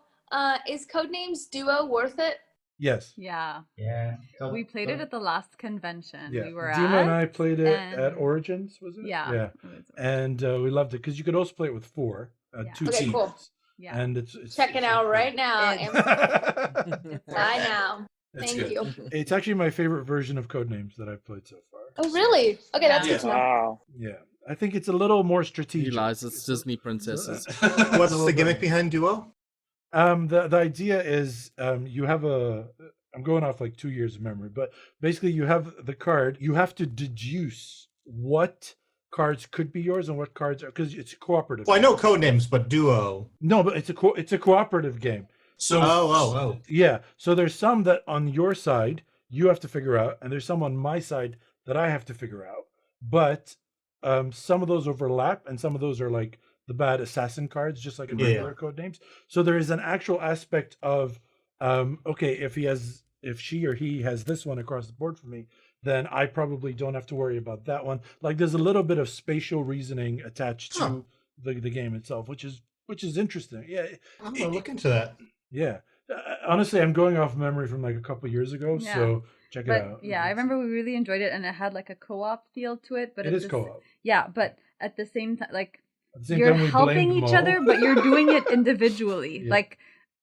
Is Codenames Duo worth it? Yes. Yeah. Yeah. We played it at the last convention Yeah. we were Dima at. and I played it and- at Origins, was it? Yeah. Yeah. And we loved it because you could also play it with 4, Yeah. 2 Okay, teams. cool. Yeah. And it's Checking out right now. It's- Buy now. It's Thank good. you. It's actually my favorite version of Codenames that I've played so far. Oh, really? Okay, that's Yeah. good to know. Wow. Yeah, I think it's a little more strategic. Realize it's Disney princesses. What's the gimmick behind Duo? The idea is you have I'm going off like 2 years of memory, but basically you have the card. You have to deduce what cards could be yours and what cards are, because it's cooperative. Well, I know Codenames, but Duo. No, but it's a cooperative game. So Oh. Yeah, so there's some that on your side you have to figure out, and there's some on my side that I have to figure out. But some of those overlap, and some of those are like the bad assassin cards, just like in regular Codenames. So there is an actual aspect of okay, if she or he has this one across the board for me, then I probably don't have to worry about that one. Like there's a little bit of spatial reasoning attached to the game itself, which is interesting. Yeah, I'm gonna look into that. yeah. Honestly, I'm going off memory from like a couple years ago, Yeah. so check it out. Yeah, I remember we really enjoyed it, and it had like a co-op feel to it. But It is co-op. Yeah, but at the same time, like At the same you're time, we helping blamed each Mo. other, but you're doing it individually. Yeah. Like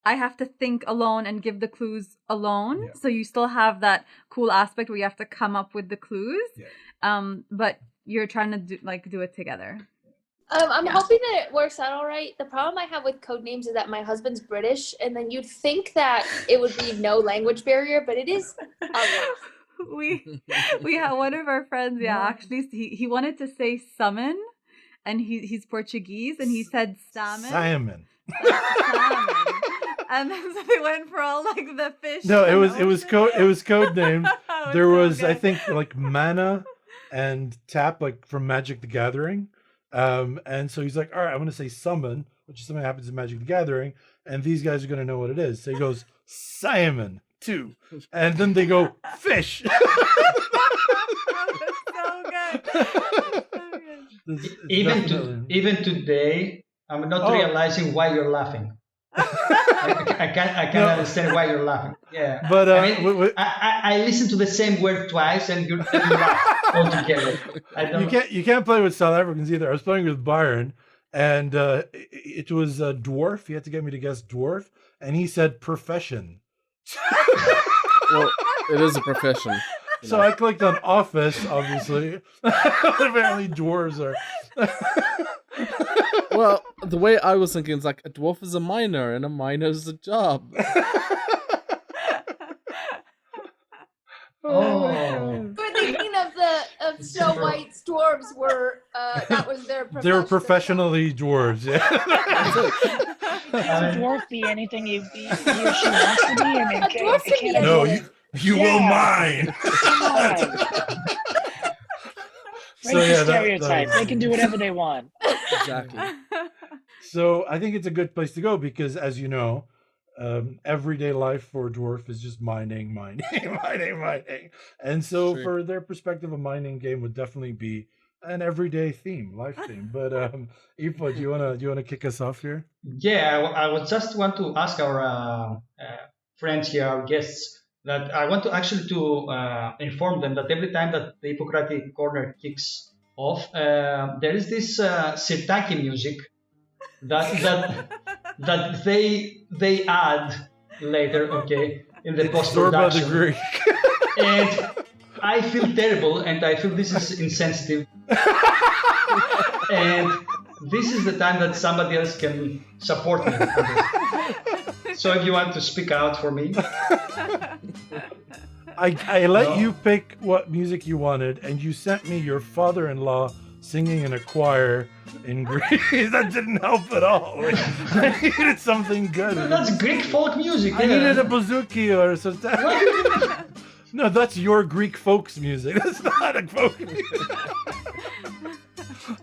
I have to think alone and give the clues alone, Yeah. so you still have that cool aspect where you have to come up with the clues. Yeah. But you're trying to do it together. I'm hoping that it works out all right. The problem I have with Codenames is that my husband's British, and then you'd think that it would be no language barrier, but it is a lot. We have one of our friends, actually he wanted to say summon, and he's Portuguese, and he said salmon. Simon. Salmon. And then so they went for all like the fish. No, and it was code named. Oh, There so was I good. think like mana and tap, like from Magic the Gathering. And so he's like, all right, I'm gonna say summon, which is something that happens in Magic the Gathering, and these guys are gonna know what it is. So he goes Simon 2, and then they go fish. So good. Even today, I'm not Oh. realizing why you're laughing. I can't No. understand why you're laughing. Yeah, But I mean, I listen to the same word twice, and you laugh altogether. I don't. you can't play with South Africans either. I was playing with Byron, and it was a dwarf. He had to get me to guess dwarf, and he said profession. Well, it is a profession. you So know. I clicked on office, obviously. Apparently dwarves are. Well, the way I was thinking is like a dwarf is a miner, and a miner is a job. Oh. We were thinking of Snow White's dwarves were that was their profession. They were professionally dwarves, yeah. Can a dwarf be anything he or she wants to be? I mean, A dwarf can be can a No, dwarf- you will Yeah. mine. Come on. So, Break yeah, the that- stereotype. They can do whatever they want. Exactly. So I think it's a good place to go because, as you know, everyday life for a dwarf is just mining. And so, True. for their perspective, a mining game would definitely be an everyday theme, life theme. But Ifa, do you wanna kick us off here? Yeah, I would just want to ask our friends here, our guests, that I want to actually to inform them that every time that the Hippocratic Corner kicks off, there is this sirtaki music that they add later, okay, in the post Zorba the production. Greek. And I feel terrible, and I feel this is insensitive. And this is the time that somebody else can support me. So if you want to speak out for me. I let No. you pick what music you wanted, and you sent me your father-in-law singing in a choir in Greece. That didn't help at all. I needed something good. That's Greek folk music. I yeah. needed a bouzouki or something. No, that's your Greek folks music. That's not a folk music.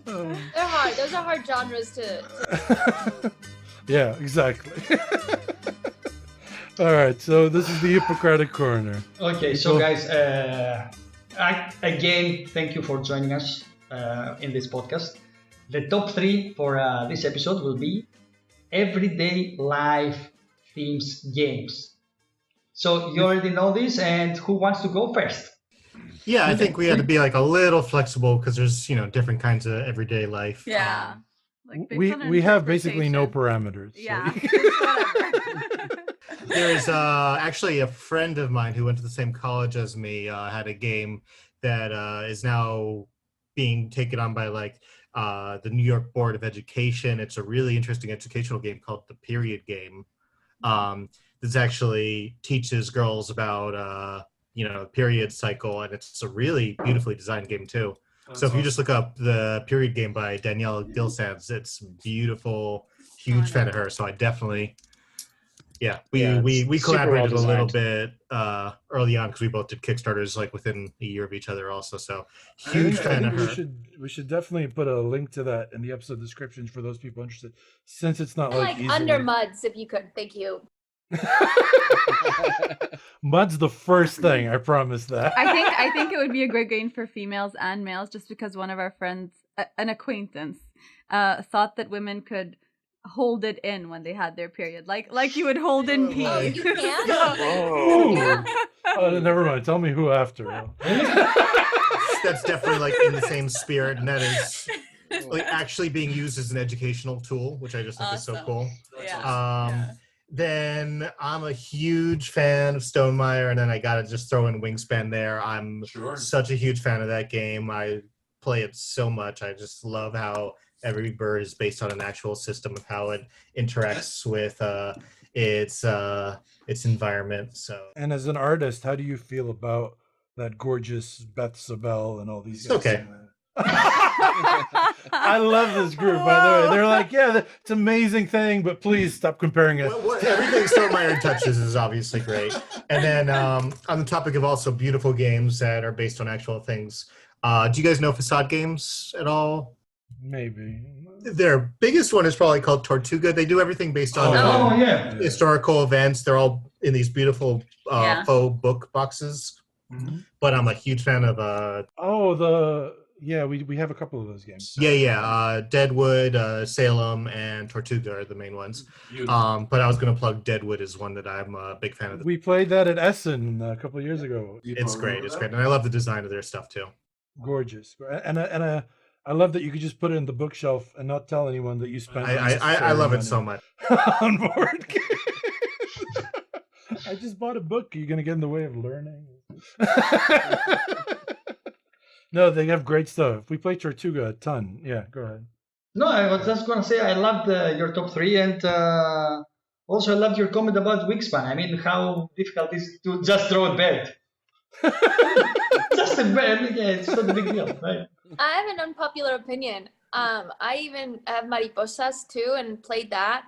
They're hard. Those are hard genres to Yeah, exactly. All right, so this is the Hippocratic Corner. Okay, so guys, again, thank you for joining us in this podcast. The top 3 for this episode will be everyday life themes games. So you already know this, and who wants to go first? Yeah, I think we had to be like a little flexible because there's different kinds of everyday life. Yeah. Like We have basically no parameters. Yeah. There's actually a friend of mine who went to the same college as me had a game that is now being taken on by the New York Board of Education. It's a really interesting educational game called the Period Game. This actually teaches girls about period cycle, and it's a really beautifully designed game too. So if you just look up the Period Game by Danielle Gilsands, it's beautiful. Huge fan of her. So I definitely, we collaborated a little bit early on because we both did Kickstarters within a year of each other also. So huge fan of her. We should definitely put a link to that in the episode descriptions for those people interested, since it's not easily... Under Muds, if you could. Thank you. Mud's the first thing, I promise that. I think it would be a great game for females and males, just because one of our friends, an acquaintance, thought that women could hold it in when they had their period, like you would hold in pee. Oh, you can? Oh, never mind. Tell me who after. That's definitely in the same spirit, and that is actually being used as an educational tool, which I just think is so cool. Then I'm a huge fan of Stonemaier, and then I gotta just throw in Wingspan there. I'm such a huge fan of that game. I play it so much. I just love how every bird is based on an actual system of how it interacts with its environment. So. And as an artist, how do you feel about that gorgeous Beth Sabel and all these guys? Okay. I love this group, by the way. They're like, it's an amazing thing, but please stop comparing it. Everything Stonemaier touches is obviously great. And then on the topic of also beautiful games that are based on actual things, do you guys know Facade Games at all? Maybe. Their biggest one is probably called Tortuga. They do everything based on historical events. They're all in these beautiful faux book boxes. Mm-hmm. But I'm a huge fan of... we have a couple of those games. Deadwood, Salem, and Tortuga are the main ones. But I was going to plug Deadwood as one that I'm a big fan of. We played that at Essen a couple of years ago. It's great. And I love the design of their stuff too. Gorgeous. And I love that you could just put it in the bookshelf and not tell anyone that you spent. I love it so much. On board games. I just bought a book. Are you going to get in the way of learning? No, they have great stuff. We play Tortuga a ton. Yeah, go ahead. No, I was just going to say I loved your top 3, and also I loved your comment about Wingspan. I mean, how difficult it is to just throw a bed. Just a bed, it's not a big deal, right? I have an unpopular opinion. I even have Mariposas too and played that.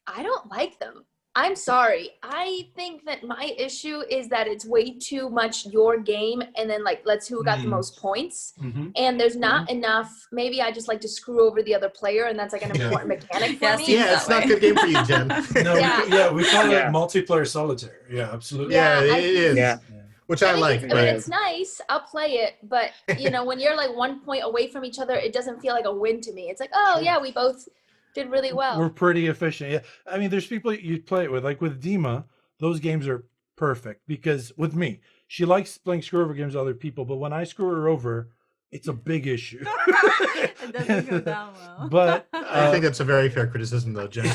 I don't like them. I'm sorry. I think that my issue is that it's way too much your game, and then let's who got the most points. Mm-hmm. And there's not enough. Maybe I just like to screw over the other player, and that's an important mechanic for me. Yeah, it's not a good game for you, Jen. We call it multiplayer solitaire. Yeah, absolutely. Yeah, it is. Yeah. Which I like. It's nice. I'll play it, but when you're 1 point away from each other, it doesn't feel like a win to me. It's we both did really well. We're pretty efficient. Yeah. I mean, there's people you play it with. Like with Dima, those games are perfect because with me, she likes playing screw over games with other people, but when I screw her over, it's a big issue. It doesn't go down well. But I think that's a very fair criticism though, Jen.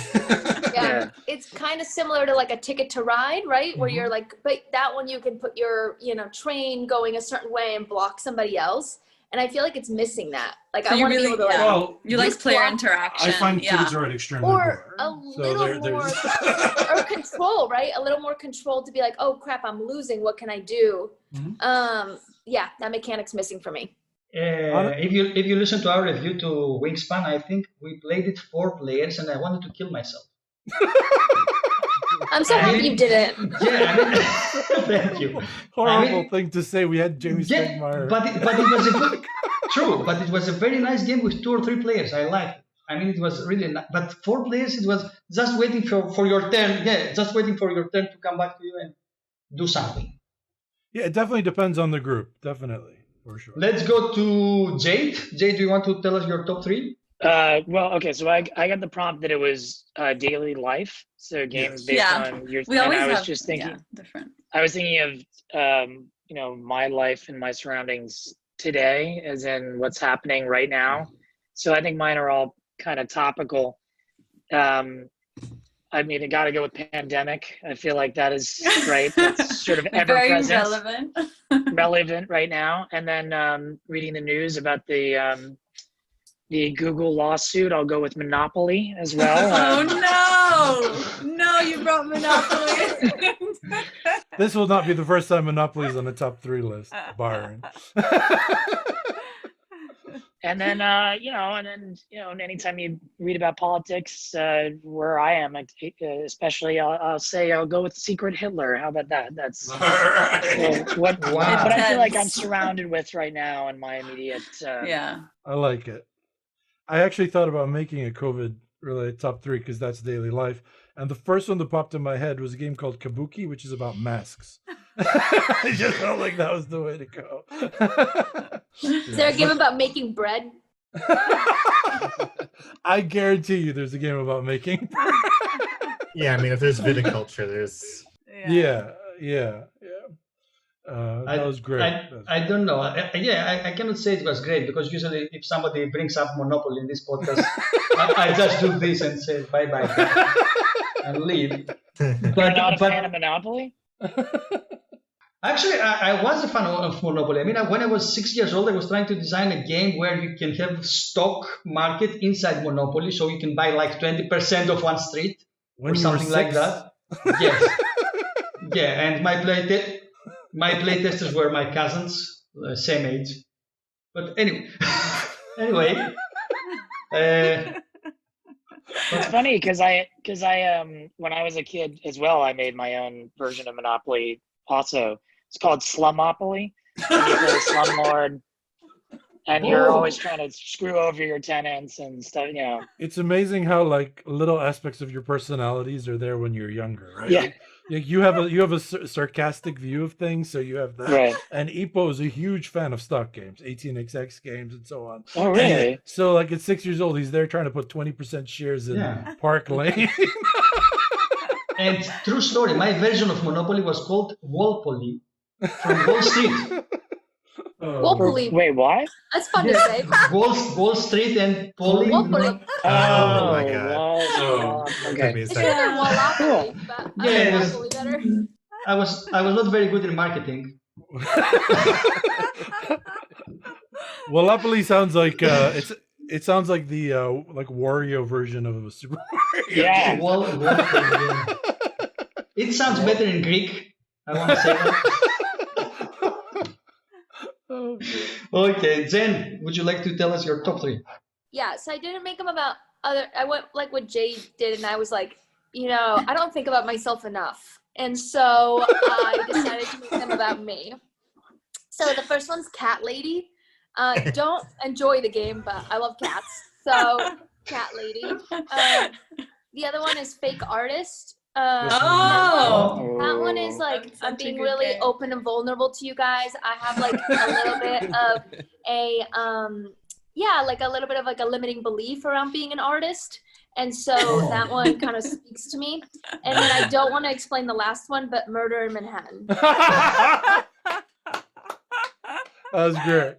Yeah. It's kind of similar to a Ticket to Ride, right? Where you're but that one you can put your, train going a certain way and block somebody else. And I feel like it's missing that. So I want to be able to you like player interaction. I find Ticket to Ride extremely boring. Or a little more or control, right? A little more control to be oh crap, I'm losing. What can I do? Mm-hmm. That mechanic's missing for me. If you listen to our review to Wingspan, I think we played it 4 players, and I wanted to kill myself. I'm so happy you didn't. Yeah, thank you. Horrible thing to say. We had Jamie Stegmaier. But it was a good, true. But it was a very nice game with 2 or 3 players. I liked it. I mean, it was really not, but 4 players, it was just waiting for your turn. Yeah, just waiting for your turn to come back to you and do something. Yeah, it definitely depends on the group. Definitely, for sure. Let's go to Jade. Jade, do you want to tell us your top 3? Well, okay, so I got the prompt that it was daily life, so games based on your. We always I was have just thinking different. I was thinking of my life and my surroundings today, as in what's happening right now. So I think mine are all kind of topical. I mean, I got to go with pandemic. I feel like that is right. That's sort of ever present, relevant, relevant right now. And then reading the news about the Google lawsuit. I'll go with Monopoly as well. No, you brought Monopoly. This will not be the first time Monopoly is on the top 3 list, Byron. And then, anytime you read about politics, where I am, especially, I'll say I'll go with Secret Hitler. How about that? That's what I feel like I'm surrounded with right now in my immediate. Yeah, I like it. I actually thought about making a COVID-related top 3 because that's daily life. And the first one that popped in my head was a game called Kabuki, which is about masks. I just felt like that was the way to go. Is there a game about making bread? I guarantee you there's a game about making bread. Yeah, I mean, if there's viticulture, there's... Yeah. That was great. I don't know. I cannot say it was great because usually if somebody brings up Monopoly in this podcast, I just do this and say bye-bye and leave. You're not a fan of Monopoly? Actually, I was a fan of Monopoly. I mean, when I was 6 years old, I was trying to design a game where you can have stock market inside Monopoly, so you can buy like 20% of one street or something like that. Yes. Yeah, and my playtesters were my cousins, same age. But anyway, It's funny because I when I was a kid as well, I made my own version of Monopoly. Also, it's called Slumopoly. And you play a slumlord, and you're always trying to screw over your tenants and stuff. It's amazing how like little aspects of your personalities are there when you're younger, right? Yeah. Like you have a sarcastic view of things, so you have that. Right. And Ipo is a huge fan of stock games, 18xx games, and so on. Oh, really? And so, like at 6 years old, he's there trying to put 20% shares in Park Lane. And true story, my version of Monopoly was called Walpoly from Wall Street. Walpoly. Wait, what? That's fun to say. Wall Street and Poly. Walpoly. Oh my god. Okay. It's better Walpoly, but I like Walpoly better. I was not very good in marketing. Walpoly sounds like it sounds like the like Wario version of a Super Mario. Yeah. Walpoly. It sounds better in Greek. I want to say that. Okay, Jen, would you like to tell us your top 3? Yeah, so I didn't make them about other. I went like what Jade did, and I was like, I don't think about myself enough, and so I decided to make them about me. So the first one's Cat Lady. Don't enjoy the game, but I love cats, so Cat Lady. The other one is Fake Artist. That one is like I'm being really open and vulnerable to you guys. I have like a little bit of a like a limiting belief around being an artist, and so that one kind of speaks to me. And then I don't want to explain the last one, but Murder in Manhattan. That was great.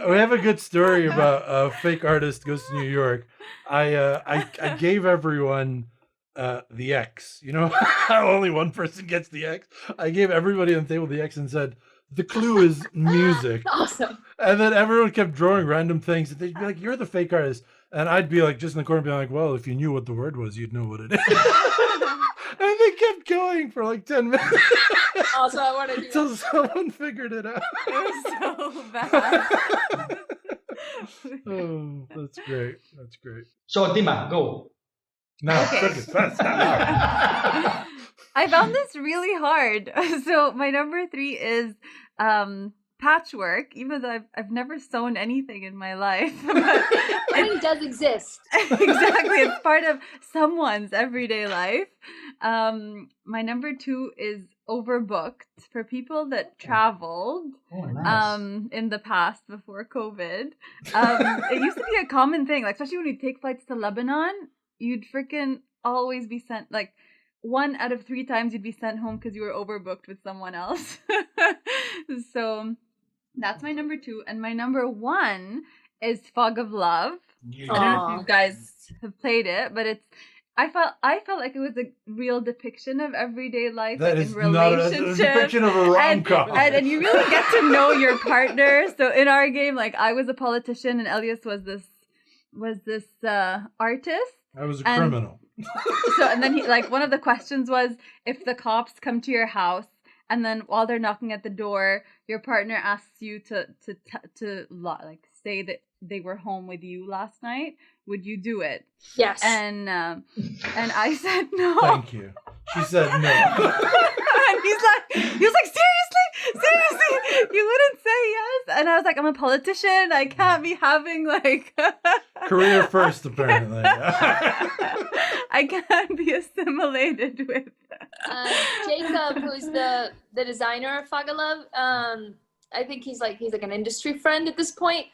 We have a good story about Fake Artist Goes to New York. I gave everyone the X. You know how only one person gets the X? I gave everybody on the table the X and said, the clue is music. Awesome. And then everyone kept drawing random things. And they'd be like, you're the fake artist. And I'd be like, just in the corner, being like, well, if you knew what the word was, you'd know what it is. And they kept going for like 10 minutes. Also, I want to do until someone figured it out. It was so bad. Oh, that's great. That's great. So, Dima, go. Now, Okay. fast. I found this really hard. So my number 3 is patchwork, even though I've never sewn anything in my life. Sewing does exist. Exactly. It's part of someone's everyday life. My number 2 is Overbooked, for people that traveled in the past before COVID. It used to be a common thing, like especially when you take flights to Lebanon, you'd freaking always be sent, like 1 out of 3 times you'd be sent home because you were overbooked with someone else. So that's my number 2. And my number 1 is Fog of Love. Yeah. I don't know if you guys have played it, but I felt like it was a real depiction of everyday life, That like is in not a relationships. depiction of a rom-com. And you really get to know your partner. So in our game, like I was a politician and Elias was this artist. I was a criminal. So and then he, like, one of the questions was, if the cops come to your house and then while they're knocking at the door, your partner asks you to like say that they were home with you last night, would you do it? Yes. And I said no. Thank you. She said no. And he was like, seriously, you wouldn't say yes? And I was like, I'm a politician. I can't be having like Career first, apparently. I can't be assimilated with. Jacob, who's the designer of Fagalove, I think he's like an industry friend at this point.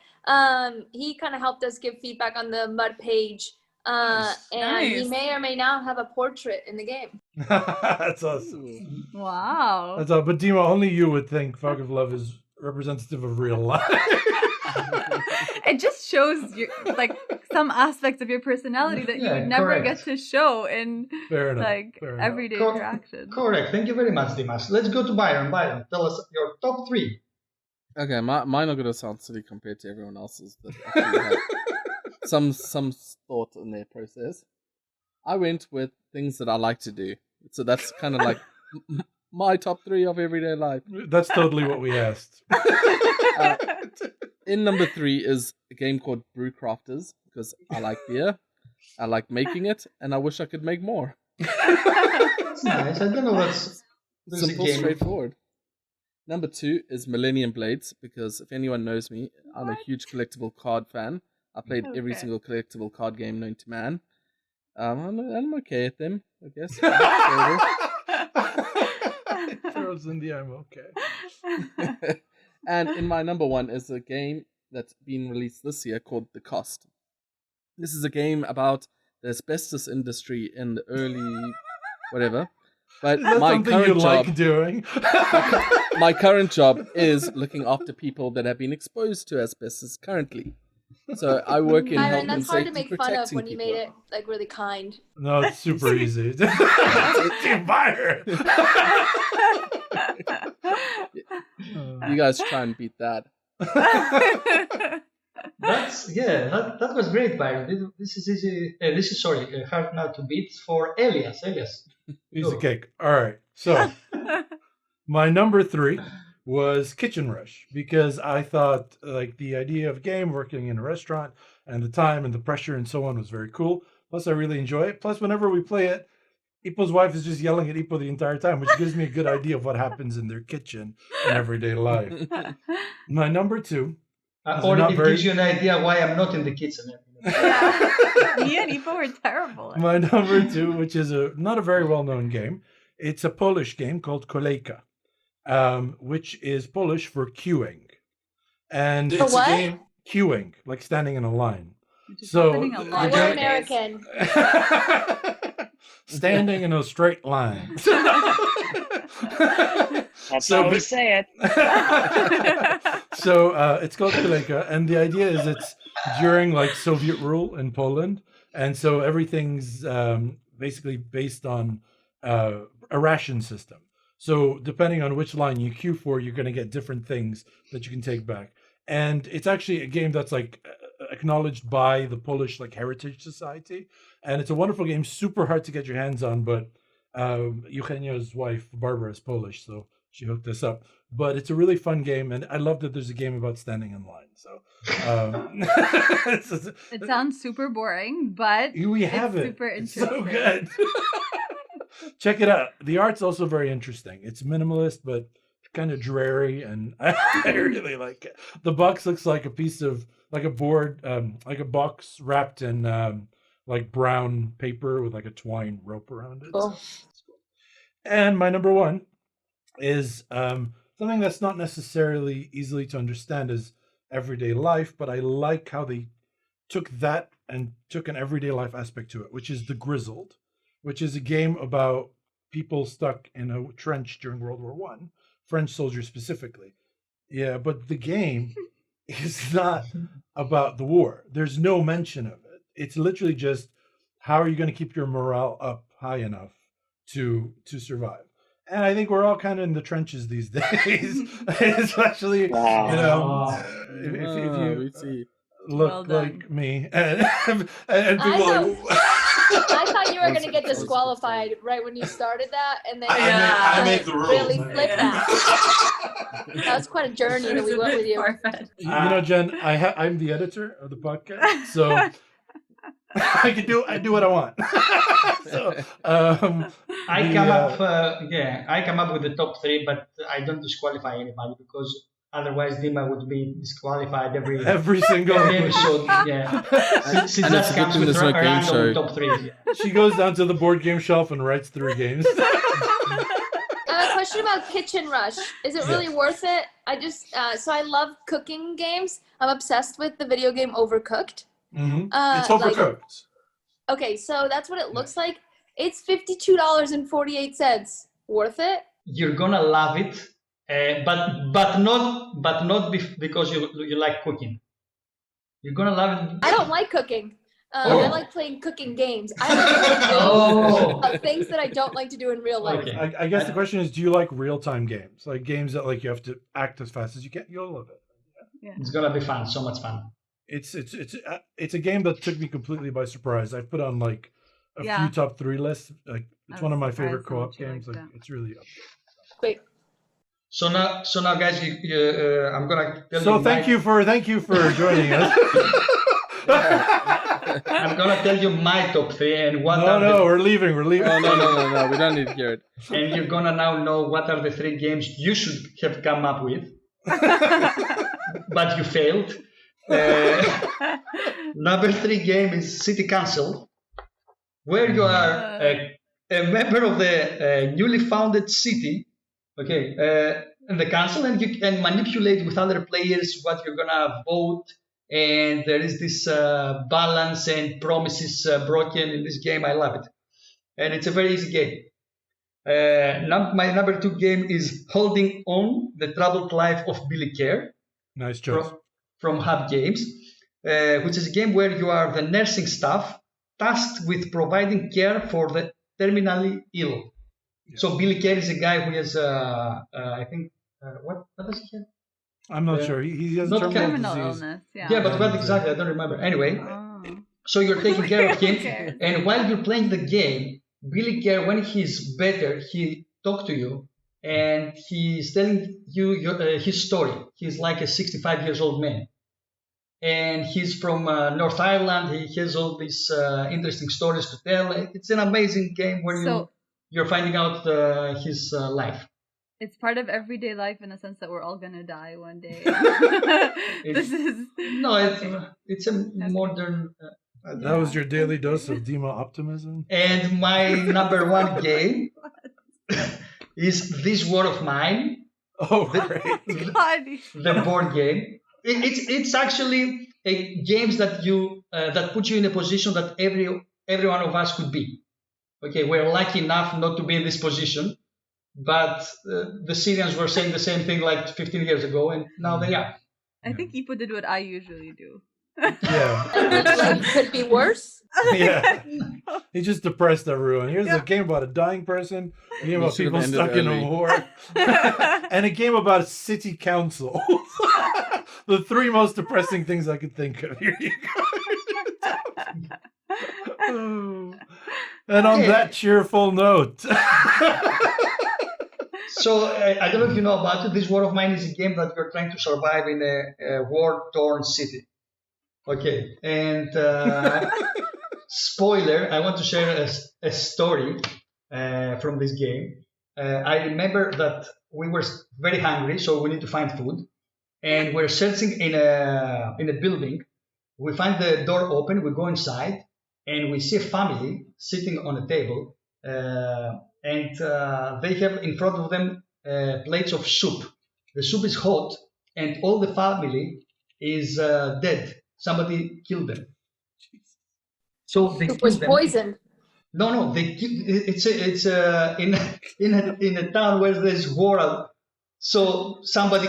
He kind of helped us give feedback on the mud page. And he may or may not have a portrait in the game. That's awesome. Wow. That's all. But Dima, only you would think Fog of Love is representative of real life. It just shows you like some aspects of your personality that you would never get to show in everyday interactions. Correct. Thank you very much, Dimas. Let's go to Byron. Byron, tell us your top 3. Okay, mine are gonna sound silly compared to everyone else's that actually had some thought in their process. I went with things that I like to do, so that's kind of like my top 3 of everyday life. That's totally what we asked. In number 3 is a game called Brew Crafters, because I like beer, I like making it, and I wish I could make more. That's nice. I don't know what's simple, straightforward. Number 2 is Millennium Blades, because if anyone knows me, I'm a huge collectible card fan. I played every single collectible card game known to man. I'm okay at them, I guess. Throws in the I'm okay. And in my number 1 is a game that's been released this year called The Cost. This is a game about the asbestos industry in the early whatever. But is that my something current you job, like doing? my current job is looking after people that have been exposed to asbestos currently. So I work in health and that's hard safety to make fun of when you people. made it like really kind. No, it's super easy. Byron. You guys try and beat that. That was great, Byron. This is easy. This is hard now to beat for Elias. Easy cake. All right. So my number 3 was Kitchen Rush, because I thought like the idea of a game working in a restaurant and the time and the pressure and so on was very cool. Plus, I really enjoy it. Plus, whenever we play it, Ipo's wife is just yelling at Ipo the entire time, which gives me a good idea of what happens in their kitchen in everyday life. My number 2. Or it gives you an idea why I'm not in the kitchen. Me and Ipo were terrible. My number 2, which is not a very well-known game. It's a Polish game called Kolejka, which is Polish for queuing. And for what? Queuing, like standing in a line. We're American. Standing in a straight line. That's how we say it. So it's called Kolejka, and the idea is it's during like Soviet rule in Poland, and so everything's basically based on a ration system. So depending on which line you queue for, you're going to get different things that you can take back. And it's actually a game that's like acknowledged by the Polish like Heritage Society, and it's a wonderful game, super hard to get your hands on, but Eugenia's wife Barbara is Polish, so she hooked us up. But it's a really fun game, and I love that there's a game about standing in line. So it sounds super boring, but we have it. Super it's interesting. so good. Check it out. The art's also very interesting. It's minimalist, but kind of dreary, and I really like it. The box looks like a piece of like a board, like a box wrapped in like brown paper with like a twine rope around it. Cool. And my number one is something that's not necessarily easily to understand as everyday life, but I like how they took that and took an everyday life aspect to it, which is The Grizzled, which is a game about people stuck in a trench during World War One, French soldiers specifically. Yeah, but the game is not about the war. There's no mention of it. It's literally just how are you going to keep your morale up high enough to survive. And I think we're all kind of in the trenches these days, especially if you look like me and people I thought you were going to get disqualified right when you started that, and then I make the rules. really flipped that. That was quite a journey that we went with you. You know, Jen, I'm the editor of the podcast, so I do what I want. So I come up with the top three, but I don't disqualify anybody because otherwise Dima would be disqualified every single episode. Yeah, she just comes with random top three. She goes down to the board game shelf and writes 3 games. I have a question about Kitchen Rush. Is it really worth it? I just so I love cooking games. I'm obsessed with the video game Overcooked. Mm-hmm. It's Overcooked. Okay, so that's what it looks like. It's $52.48. Worth it? You're gonna love it, but not because you like cooking. You're gonna love it. I don't like cooking. I like playing cooking games. I like playing games of things that I don't like to do in real life. Okay. I guess the question is, do you like real-time games? Like games that like you have to act as fast as you can? You'll love it. Yeah. It's gonna be fun. So much fun. It's a game that took me completely by surprise. I put on like a few top 3 lists. Like it's one of my favorite co-op games. Like it's really up there. Great. So now, guys, I'm gonna tell you. So thank you for joining us. I'm gonna tell you my top 3 and what. We're leaving. Oh, no. We don't need to hear it. And you're gonna now know what are the 3 games you should have come up with, but you failed. Number 3 game is City Council, where you are a member of the newly founded city, in the council, and you can manipulate with other players what you're gonna vote, and there is this balance and promises broken in this game. I love it, and it's a very easy game. My number 2 game is Holding On: The Troubled Life of Billy Kerr. Nice choice. From Hub Games, which is a game where you are the nursing staff tasked with providing care for the terminally ill. Yeah. So Billy Kerr is a guy who has, I think, what does he have? I'm not sure. He has terminal illness. Yeah, but what exactly? I don't remember. Anyway, so you're taking care of him, and while you're playing the game, Billy Kerr, when he's better, he talks to you. And he's telling you his story. He's like a 65 years old man. And he's from North Ireland. He has all these interesting stories to tell. It's an amazing game where you're finding out his life. It's part of everyday life in the sense that we're all going to die one day. It's a modern... that was your daily dose of Dima optimism? And my number 1 game... is This War of Mine. Oh, great. The board game. It's actually a games that that put you in a position that every one of us could be. Okay, we're lucky enough not to be in this position, but the Syrians were saying the same thing like 15 years ago, and now they are. I think Ipo did what I usually do. Yeah. Could be worse. Yeah. He just depressed everyone. Here's a game about a dying person, a game about people stuck in a war, and a game about a city council. The 3 most depressing things I could think of. Here you go. And on that cheerful note. So I don't know if you know about it. This War of Mine is a game that you're trying to survive in a war-torn city. Okay, and spoiler, I want to share a story from this game. I remember that we were very hungry, so we need to find food. And we're searching in a building. We find the door open, we go inside, and we see a family sitting on a table. And they have in front of them plates of soup. The soup is hot, and all the family is dead. Somebody killed them. So they It was killed them. poisoned. No, it's in a town where there's war. So somebody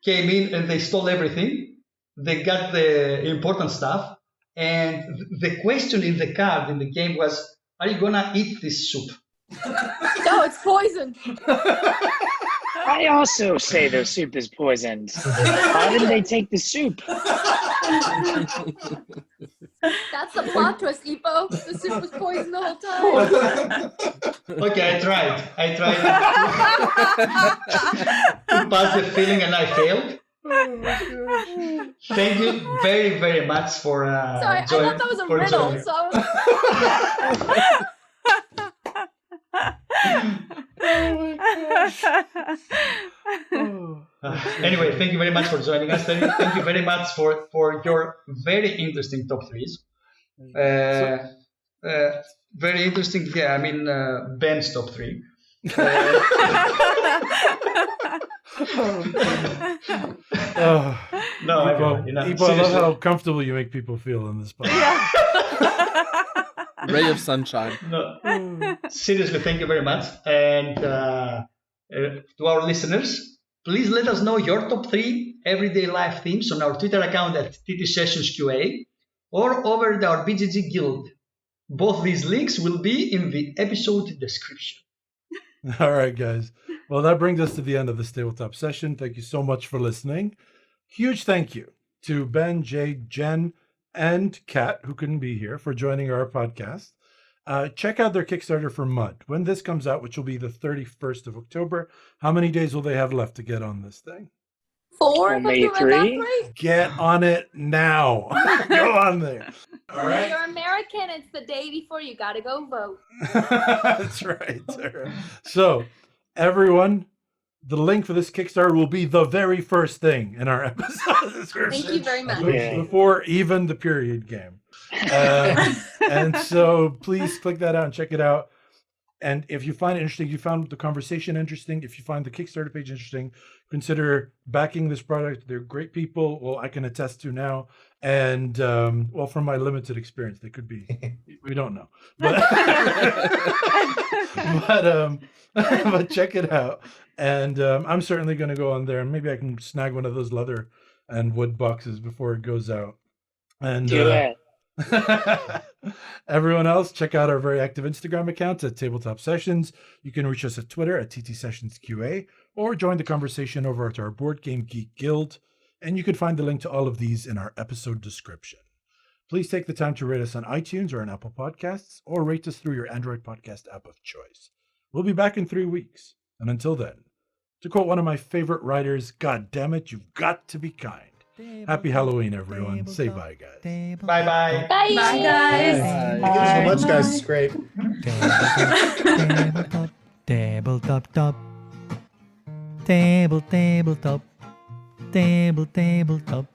came in and they stole everything. They got the important stuff. And the question in the card in the game was, are you gonna eat this soup? No, it's poisoned. I also say the soup is poisoned. Why didn't they take the soup? That's the plot twist, Ipo. The soup was poisoned the whole time. Okay, I tried to pass the feeling and I failed. Thank you very, very much for Sorry, I joining. thought that was a for riddle. joining. So Anyway, thank you very much for joining us. Thank you very much for your very interesting top threes. Very interesting. Yeah, I mean Ben's top three. No, everyone, you know, Ipo, I love how comfortable you make people feel in this podcast. Ray of sunshine. No, seriously, thank you very much. And to our listeners, please let us know your top 3 everyday life themes on our Twitter account at TT Sessions QA or over at our BGG Guild. Both these links will be in the episode description. All right, guys. Well, that brings us to the end of this tabletop session. Thank you so much for listening. Huge thank you to Ben, Jade, Jen, and Kat, who couldn't be here, for joining our podcast. Check out their Kickstarter for Mud. When this comes out, which will be the 31st of October, how many days will they have left to get on this thing? 4? Only 3? Get on it now. Go on there. All right. You're American. It's the day before. You got to go vote. That's right, Sarah. So, everyone, the link for this Kickstarter will be the very first thing in our episode description. Thank you very much. Before even the period game. And so please click that out and check it out. And if you find it interesting, you found the conversation interesting, if you find the Kickstarter page interesting, consider backing this product. They're great people. Well, I can attest to now. And well, from my limited experience, they could be, we don't know. But, but check it out. And I'm certainly going to go on there and maybe I can snag one of those leather and wood boxes before it goes out. And Do it. everyone else, check out our very active Instagram account at Tabletop Sessions. You can reach us at Twitter at TT Sessions QA or join the conversation over at our Board Game Geek Guild. And you can find the link to all of these in our episode description. Please take the time to rate us on iTunes or on Apple Podcasts, or rate us through your Android podcast app of choice. We'll be back in 3 weeks. And until then, to quote one of my favorite writers, God damn it, you've got to be kind. Happy Halloween, everyone. Say bye, guys. Bye-bye. Bye, guys. Thank you so much, guys. It's great. Tabletop. Tabletop.